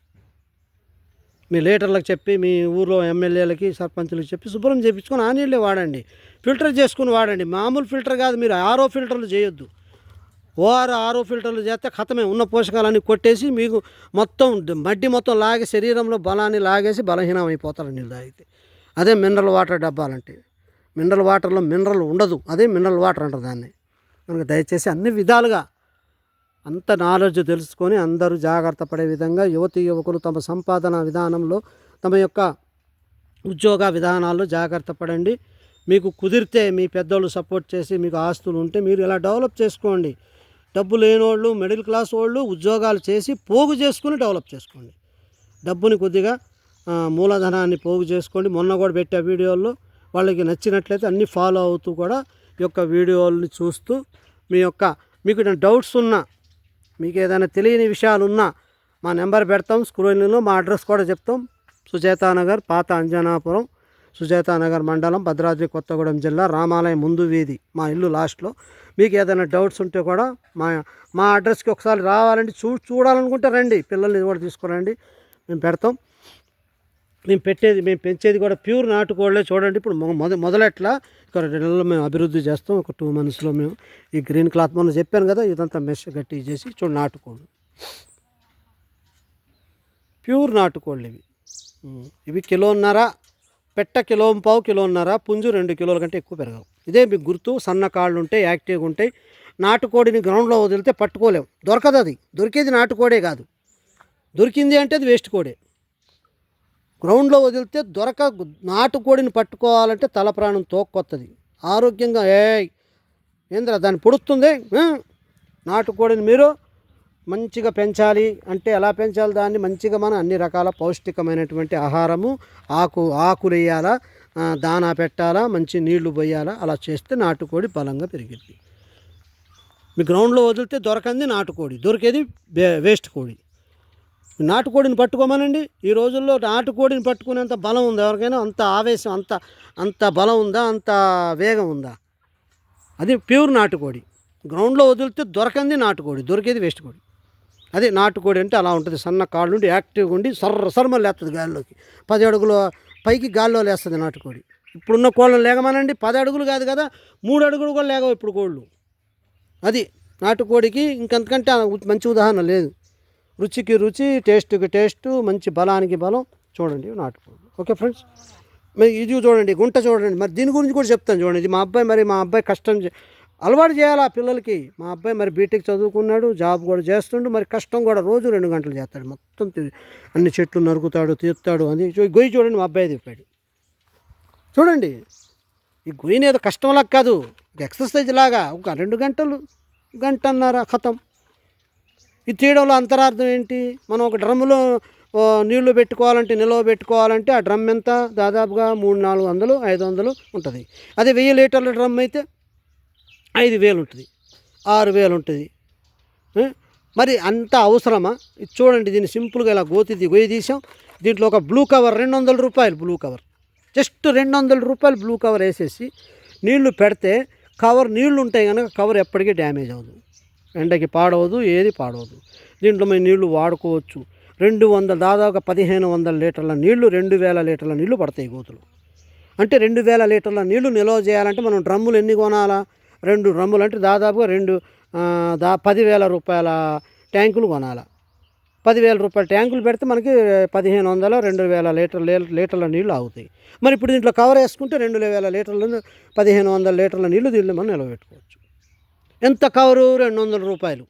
మీ లీటర్లకు చెప్పి, మీ ఊర్లో ఎమ్మెల్యేలకి, సర్పంచులకి చెప్పి శుభ్రం చేయించుకొని ఆ నీళ్ళే వాడండి. ఫిల్టర్ చేసుకుని వాడండి. మామూలు ఫిల్టర్ కాదు, మీరు ఆరో ఫిల్టర్లు చేయొద్దు. ఆరో ఫిల్టర్లు చేస్తే ఖతమే, ఉన్న పోషకాలన్నీ కొట్టేసి మీకు మొత్తం మడ్డి మొత్తం లాగి శరీరంలో బలాన్ని లాగేసి బలహీనం అయిపోతారు నీళ్ళు తాగితే. అదే మినరల్ వాటర్ డబ్బాలంటే. మినరల్ వాటర్లో మినరల్ ఉండదు, అదే మినరల్ వాటర్ అంటారు దాన్ని. కనుక దయచేసి అన్ని విధాలుగా అంత నాలెడ్జ్ తెలుసుకొని అందరూ జాగ్రత్త పడే విధంగా యువకులు తమ సంపాదన విధానంలో, తమ యొక్క ఉద్యోగ విధానాల్లో జాగ్రత్త పడండి. మీకు కుదిరితే మీ పెద్దోళ్ళు సపోర్ట్ చేసి మీకు ఆస్తులు ఉంటే మీరు ఇలా డెవలప్ చేసుకోండి. డబ్బు లేని వాళ్ళు, మిడిల్ క్లాస్ వాళ్ళు ఉద్యోగాలు చేసి పోగు చేసుకుని డెవలప్ చేసుకోండి. డబ్బుని కొద్దిగా మూలధనాన్ని పోగు చేసుకోండి. మొన్న కూడా పెట్టే వీడియోల్లో వాళ్ళకి నచ్చినట్లయితే అన్నీ ఫాలో అవుతూ కూడా ఈ యొక్క వీడియోల్ని చూస్తూ మీకు డౌట్స్ ఉన్నా, మీకు ఏదైనా తెలియని విషయాలు ఉన్నా మా నెంబర్ పెడతాం స్క్రోలింగ్లో, మా అడ్రస్ కూడా చెప్తాం. సుజాతానగర్, పాత అంజనాపురం, సుజాతానగర్ మండలం, భద్రాద్రి కొత్తగూడెం జిల్లా, రామాలయం ముందు వీధి, మా ఇల్లు లాస్ట్లో. మీకు ఏదైనా డౌట్స్ ఉంటే కూడా మా మా అడ్రస్కి ఒకసారి రావాలంటే చూడాలనుకుంటే రండి, పిల్లల్ని కూడా తీసుకురండి, మేము పెడతాం. మేము పెంచేది కూడా ప్యూర్ నాటుకోళ్ళే. చూడండి ఇప్పుడు మొదలెట్లా ఒక 2 నెలల్లో మేము అభివృద్ధి చేస్తాం. ఒక 2 monthsలో మేము ఈ గ్రీన్ క్లాత్ మొన్న చెప్పాను కదా, ఇదంతా మెష్ గట్టి చేసి చూడండి నాటుకోళ్ళు, ప్యూర్ నాటుకోళ్ళు ఇవి. ఇవి 1.5 పెట్ట 1.5 కిలోన్నర, పుంజు 2 కిలోల కంటే ఎక్కువ పెరగవు. ఇదే మీకు గుర్తు. సన్న కాళ్ళు ఉంటాయి, యాక్టివ్గా ఉంటాయి. నాటుకోడిని గ్రౌండ్లో వదిలితే పట్టుకోలేము, దొరకదు. అది దొరికేది నాటుకోడే కాదు, దొరికింది అంటే అది వేస్ట్ కోడే. గ్రౌండ్లో వదిలితే నాటుకోడిని పట్టుకోవాలంటే తల ప్రాణం తోక్కొత్తది. ఆరోగ్యంగా ఏంద్రా దాన్ని పొడుస్తుంది. నాటుకోడిని మీరు మంచిగా పెంచాలి అంటే ఎలా పెంచాలి దాన్ని? మంచిగా మనం అన్ని రకాల పౌష్టికమైనటువంటి ఆహారము, ఆకులు వేయాలా, దానా పెట్టాలా, మంచి నీళ్లు పోయాలా. అలా చేస్తే నాటుకోడి బలంగా పెరిగింది. మీ గ్రౌండ్లో వదిలితే దొరకంది నాటుకోడి, దొరికేది వేస్ట్ కోడి. నాటుకోడిని పట్టుకోమనండి. ఈ రోజుల్లో నాటుకోడిని పట్టుకునేంత బలం ఉందా ఎవరికైనా? అంత ఆవేశం, అంత బలం ఉందా? అంత వేగం ఉందా? అది ప్యూర్ నాటుకోడి. గ్రౌండ్లో వదిలితే దొరకంది నాటుకోడి, దొరికేది వేస్ట్ కోడి. అదే నాటుకోడి అంటే అలా ఉంటుంది. సన్న కాళ్ళు ఉండి యాక్టివ్గా ఉండి సర్రమని లేస్తుంది గాల్లోకి. 10 అడుగుల పైకి గాల్లో లేస్తుంది నాటుకోడి. ఇప్పుడున్న కోళ్ళను లేగమనండి, 10 అడుగులు కాదు కదా, 3 అడుగులు కూడా లేగవు ఇప్పుడు కోళ్ళు. అది నాటుకోడికి ఇంకంతకంటే మంచి ఉదాహరణ లేదు. రుచికి రుచి, టేస్ట్కి టేస్ట్, మంచి బలానికి బలం. చూడండి నాటుకోడి. ఓకే ఫ్రెండ్స్, మరి ఇది చూడండి, గుంట చూడండి. మరి దీని గురించి కూడా చెప్తాను చూడండి. ఇది మా అబ్బాయి కష్టం అలవాటు చేయాలి ఆ పిల్లలకి. మా అబ్బాయి మరి బీటెక్ చదువుకున్నాడు, జాబ్ కూడా చేస్తుండు. మరి కష్టం కూడా రోజు 2 గంటలు చేస్తాడు. మొత్తం అన్ని చెట్లు నరుకుతాడు, తీస్తాడు. అది గొయ్యి చూడండి, మా అబ్బాయి తిప్పాడు. చూడండి, ఈ గొయ్యిని ఏదో కష్టంలా కాదు, ఎక్సర్సైజ్ లాగా. ఒక 2 గంటలు, 1.5 గంట ఖతం. ఇది తీయడంలో అంతరార్థం ఏంటి? మనం ఒక డ్రమ్ములో నీళ్లు పెట్టుకోవాలంటే, నిల్వ పెట్టుకోవాలంటే ఆ డ్రమ్ ఎంత? దాదాపుగా 300-400, 500 ఉంటుంది. అదే 1000 లీటర్ల డ్రమ్ అయితే 5000 ఉంటుంది, 6000 ఉంటుంది. మరి అంత అవసరమా? ఇది చూడండి, దీన్ని సింపుల్గా ఇలా గొయ్యి తీసాం. దీంట్లో ఒక బ్లూ కవర్, 200 రూపాయలు బ్లూ కవర్, జస్ట్ 200 రూపాయలు బ్లూ కవర్ వేసేసి నీళ్లు పెడితే, నీళ్లు ఉంటాయి కనుక కవర్ ఎప్పటికీ డ్యామేజ్ అవ్వదు, ఎండకి పాడవదు, ఏది పాడవదు. దీంట్లో మేము నీళ్లు వాడుకోవచ్చు. 200, దాదాపుగా 1500 లీటర్ల నీళ్లు, 2000 లీటర్ల నీళ్లు పడతాయి గోతులు. అంటే 2000 లీటర్ల నీళ్లు నిల్వ చేయాలంటే మనం డ్రమ్ములు ఎన్ని కొనాలా? 2 డ్రమ్ములు అంటే దాదాపుగా 10,000 రూపాయల ట్యాంకులు కొనాలి. 10,000 రూపాయల ట్యాంకులు పెడితే మనకి 1500, 2000 లీటర్ల నీళ్లు ఆగుతాయి. మరి ఇప్పుడు దీంట్లో కవర్ వేసుకుంటే 2000 లీటర్ల, 1500 లీటర్ల నీళ్లు దీనిలో మనం నిలబెట్టుకోవచ్చు. ఎంత కవరు? 200 రూపాయలు.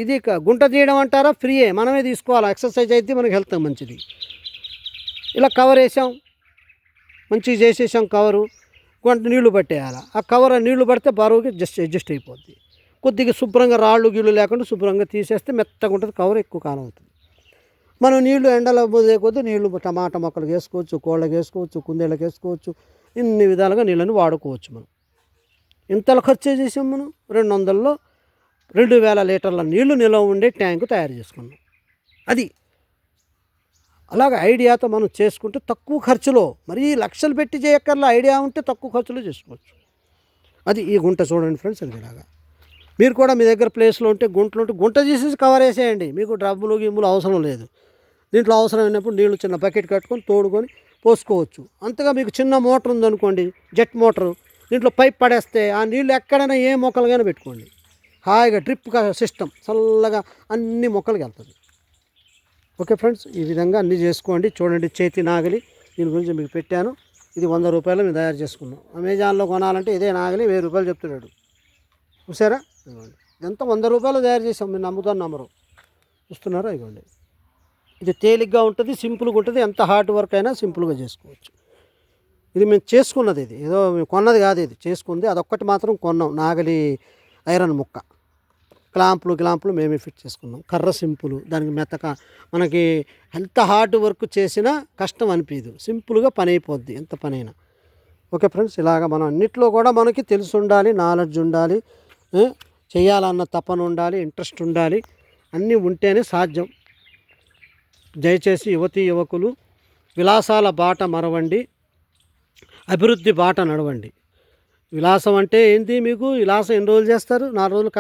ఇది గుంట తీయడం అంటారా? ఫ్రీయే, మనమే తీసుకోవాలి. ఎక్సర్సైజ్ అయితే మనకి హెల్త్ మంచిది. ఇలా కవర్ వేసాం, మంచిగా చేసేసాం కవరు. కొంత నీళ్లు పట్టేయాలి. ఆ కవర్ నీళ్లు పడితే బరువుకి అడ్జస్ట్ అయిపోద్ది. కొద్దిగా శుభ్రంగా రాళ్ళు గీళ్ళు లేకుండా శుభ్రంగా తీసేస్తే మెత్తగా ఉంటుంది, కవర్ ఎక్కువ కాలం అవుతుంది. మనం నీళ్లు ఎండలో పోసే కొద్దీ నీళ్లు టమాటా మొక్కలకు వేసుకోవచ్చు, కోళ్ళకి వేసుకోవచ్చు, కుందేళ్ళకి వేసుకోవచ్చు. ఇన్ని విధాలుగా నీళ్ళని వాడుకోవచ్చు. మనం ఇంతలో ఖర్చు చేసాం. మనం 200లో 2000 లీటర్ల నీళ్లు నిల్వ ఉండే ట్యాంకు తయారు చేసుకున్నాం. అది అలాగే ఐడియాతో మనం చేసుకుంటే తక్కువ ఖర్చులో, మరీ లక్షలు పెట్టి చేయక్కర్లా, ఐడియా ఉంటే తక్కువ ఖర్చులో చేసుకోవచ్చు. అది ఈ గుంట చూడండి ఫ్రెండ్స్. ఇలాగా మీరు కూడా మీ దగ్గర ప్లేస్లో ఉంటే గుంట చేసేసి కవర్ వేసేయండి. మీకు డ్రమ్ములు గిమ్ములు అవసరం లేదు. దీంట్లో అవసరమైనప్పుడు నీళ్లు చిన్న బకెట్ కట్టుకొని తోడుకొని పోసుకోవచ్చు. అంతగా మీకు చిన్న మోటార్ ఉందనుకోండి, జెట్ మోటారు, దీంట్లో పైప్ పడేస్తే ఆ నీళ్ళు ఎక్కడైనా ఏ మొక్కలుగానే పెట్టుకోండి. హాయిగా డ్రిప్ సిస్టమ్ చల్లగా అన్ని మొక్కలకి వెళ్తుంది. ఓకే ఫ్రెండ్స్, ఈ విధంగా అన్నీ చేసుకోండి. చూడండి, చేతి నాగలి దీని గురించి మీకు పెట్టాను. ఇది 100 రూపాయలు మేము తయారు చేసుకున్నాం. అమెజాన్లో కొనాలంటే ఇదే నాగలి 1000 రూపాయలు చెప్తున్నాడు. చూసారా? ఇవ్వండి, ఇదంతా 100 రూపాయలు తయారు చేసాం. మీరు నమ్ముతాను నమ్మరు. చూస్తున్నారా? ఇవ్వండి, ఇది తేలిగ్గా ఉంటుంది, సింపుల్గా ఉంటుంది. ఎంత హార్డ్ వర్క్ అయినా సింపుల్గా చేసుకోవచ్చు. ఇది మేము చేసుకున్నది, ఇది ఏదో మేము కొన్నది కాదు, ఇది చేసుకుంది. అదొక్కటి మాత్రం కొన్నాం, నాగలి ఐరన్ ముక్క. క్లాంపులు మేమే ఫిట్ చేసుకున్నాం. కర్ర సింపుల్, దానికి మెత్తక మనకి ఎంత హార్డ్ వర్క్ చేసినా కష్టం అనిపించదు, సింపుల్గా పని అయిపోద్ది ఎంత పనైనా. ఓకే ఫ్రెండ్స్, ఇలాగ మనం అన్నిట్లో కూడా మనకి తెలిసి ఉండాలి, నాలెడ్జ్ ఉండాలి, చేయాలన్న తపన ఉండాలి, ఇంట్రెస్ట్ ఉండాలి. అన్నీ ఉంటేనే సాధ్యం. దయచేసి యువతీ యువకులు విలాసాల బాట మరవండి, అభివృద్ధి బాట నడవండి. విలాసం అంటే ఏంటి? మీకు విలాసం ఎన్ని రోజులు చేస్తారు? 4 రోజులు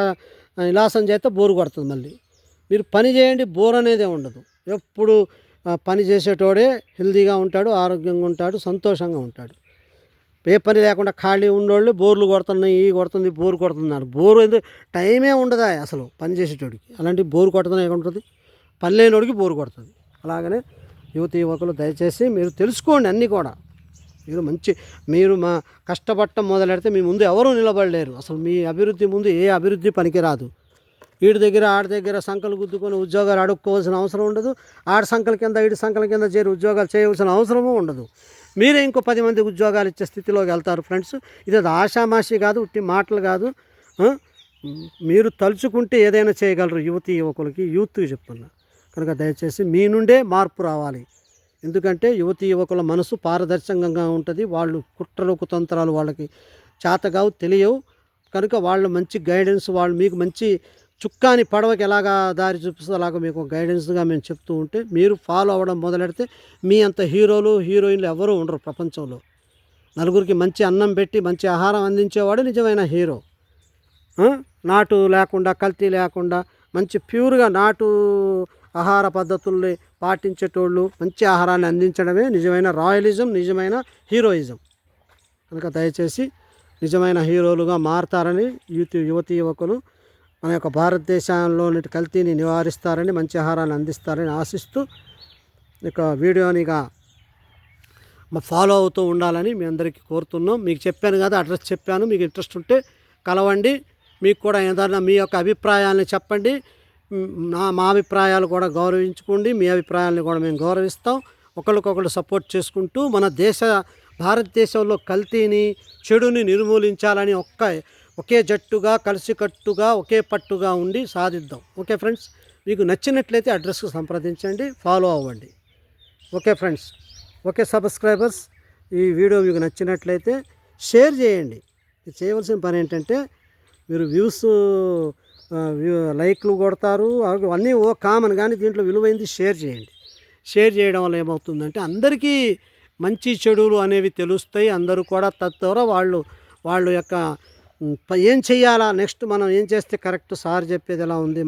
విలాసం చేస్తే బోరు కొడుతుంది. మళ్ళీ మీరు పని చేయండి, బోర్ అనేదే ఉండదు. ఎప్పుడు పని చేసేటోడే హెల్తీగా ఉంటాడు, ఆరోగ్యంగా ఉంటాడు, సంతోషంగా ఉంటాడు. ఏ పని లేకుండా ఖాళీ ఉన్నోళ్ళు బోర్లు కొడుతున్నాయి, కొడుతుంది, బోరు కొడుతున్నారు. బోరు ఎందుకు? టైమే ఉండదా అసలు పని చేసేటోడికి. అలాంటి బోరు కొడుతున్నాయి ఉంటుంది, పని లేనోడికి బోరు కొడుతుంది. అలాగనే యువతి యువకులు దయచేసి మీరు తెలుసుకోండి అన్నీ కూడా. మీరు మా కష్టపడటం మొదలెడితే మీ ముందు ఎవరూ నిలబడలేరు. అసలు మీ అభివృద్ధి ముందు ఏ అభివృద్ధి పనికిరాదు. ఆడి దగ్గర సంకలు గుద్దుకొని ఉద్యోగాలు అడుక్కోవాల్సిన అవసరం ఉండదు. ఆడి సంకల కింద చేరి ఉద్యోగాలు చేయవలసిన అవసరమూ ఉండదు. మీరే ఇంకో 10 మందికి ఉద్యోగాలు ఇచ్చే స్థితిలోకి వెళ్తారు ఫ్రెండ్స్. ఇది ఆషామాషి కాదు, ఉట్టి మాటలు కాదు. మీరు తలుచుకుంటే ఏదైనా చేయగలరు. యువతి యువకులకి యూత్కి చెప్తున్నా కనుక దయచేసి మీ నుండే మార్పు రావాలి. ఎందుకంటే యువతి యువకుల మనసు పారదర్శకంగా ఉంటుంది. వాళ్ళు కుట్రలు కుతంత్రాలు వాళ్ళకి చేతగావు, తెలియవు. కనుక వాళ్ళు మంచి గైడెన్స్, వాళ్ళు మీకు మంచి చుక్కాని పడవకి ఎలాగా దారి చూపిస్తే అలాగా మీకు గైడెన్స్గా మేము చెప్తూ ఉంటే మీరు ఫాలో అవ్వడం మొదలెడితే మీ అంత హీరోలు హీరోయిన్లు ఎవరూ ఉండరు ప్రపంచంలో. నలుగురికి మంచి అన్నం పెట్టి మంచి ఆహారం అందించేవాడు నిజమైన హీరో. నాటు లేకుండా, కల్తీ లేకుండా మంచి ప్యూర్గా నాటు ఆహార పద్ధతుల్ని పాటించేటోళ్ళు మంచి ఆహారాన్ని అందించడమే నిజమైన రాయలిజం, నిజమైన హీరోయిజం. కనుక దయచేసి నిజమైన హీరోలుగా మారతారని యువతి యువకులు మన యొక్క భారతదేశంలోని కల్తీని నివారిస్తారని, మంచి ఆహారాన్ని అందిస్తారని ఆశిస్తూ ఇక వీడియోనిగా ఫాలో అవుతూ ఉండాలని మీ అందరికీ కోరుతున్నాం. మీకు చెప్పాను కదా, అడ్రస్ చెప్పాను. మీకు ఇంట్రెస్ట్ ఉంటే కలవండి. మీకు కూడా ఏదైనా మీ యొక్క అభిప్రాయాలను చెప్పండి. మా అభిప్రాయాలు కూడా గౌరవించుకోండి. మీ అభిప్రాయాలను కూడా మేము గౌరవిస్తాం. ఒకరికొకరు సపోర్ట్ చేసుకుంటూ మన భారతదేశంలో కల్తీని, చెడుని నిర్మూలించాలని ఒకే జట్టుగా, కలిసికట్టుగా, ఒకే పట్టుగా ఉండి సాధిద్దాం. ఓకే ఫ్రెండ్స్, మీకు నచ్చినట్లయితే అడ్రస్కు సంప్రదించండి, ఫాలో అవ్వండి. ఓకే ఫ్రెండ్స్, ఓకే సబ్స్క్రైబర్స్, ఈ వీడియో మీకు నచ్చినట్లయితే షేర్ చేయండి. చేయవలసిన పని ఏంటంటే మీరు లైక్లు కొడతారు, అవన్నీ కామన్, కానీ దీంట్లో విలువైంది షేర్ చేయండి. షేర్ చేయడం వల్ల ఏమవుతుందంటే అందరికీ మంచి చెడులు అనేవి తెలుస్తాయి. అందరూ కూడా తద్వారా వాళ్ళు యొక్క ఏం చెయ్యాలా, నెక్స్ట్ మనం ఏం చేస్తే కరెక్ట్, సార్ చెప్పేది ఎలా ఉంది,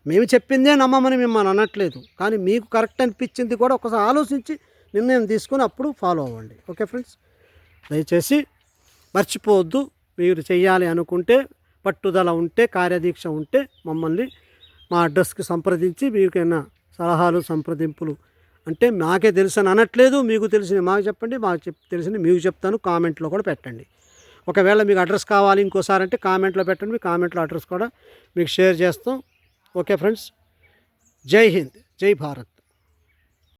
మేము చెప్పిందే నమ్మమని మిమ్మల్ని అనట్లేదు, కానీ మీకు కరెక్ట్ అనిపించింది కూడా ఒకసారి ఆలోచించి నిర్ణయం తీసుకొని అప్పుడు ఫాలో అవ్వండి. ఓకే ఫ్రెండ్స్, దయచేసి మర్చిపోవద్దు. మీరు చెయ్యాలి అనుకుంటే, పట్టుదల ఉంటే, కార్యదీక్ష ఉంటే మమ్మల్ని మా అడ్రస్కి సంప్రదించి మీకైనా సలహాలు, సంప్రదింపులు అంటే నాకే తెలుసని అనట్లేదు, మీకు తెలిసింది మాకు చెప్పండి, తెలిసింది మీకు చెప్తాను. కామెంట్లో కూడా పెట్టండి. ఒకవేళ మీకు అడ్రస్ కావాలి ఇంకోసారి అంటే కామెంట్లో పెట్టండి. మీ కామెంట్లో అడ్రస్ కూడా మీకు షేర్ చేస్తాం. ఓకే ఫ్రెండ్స్, జై హింద్, జై భారత్.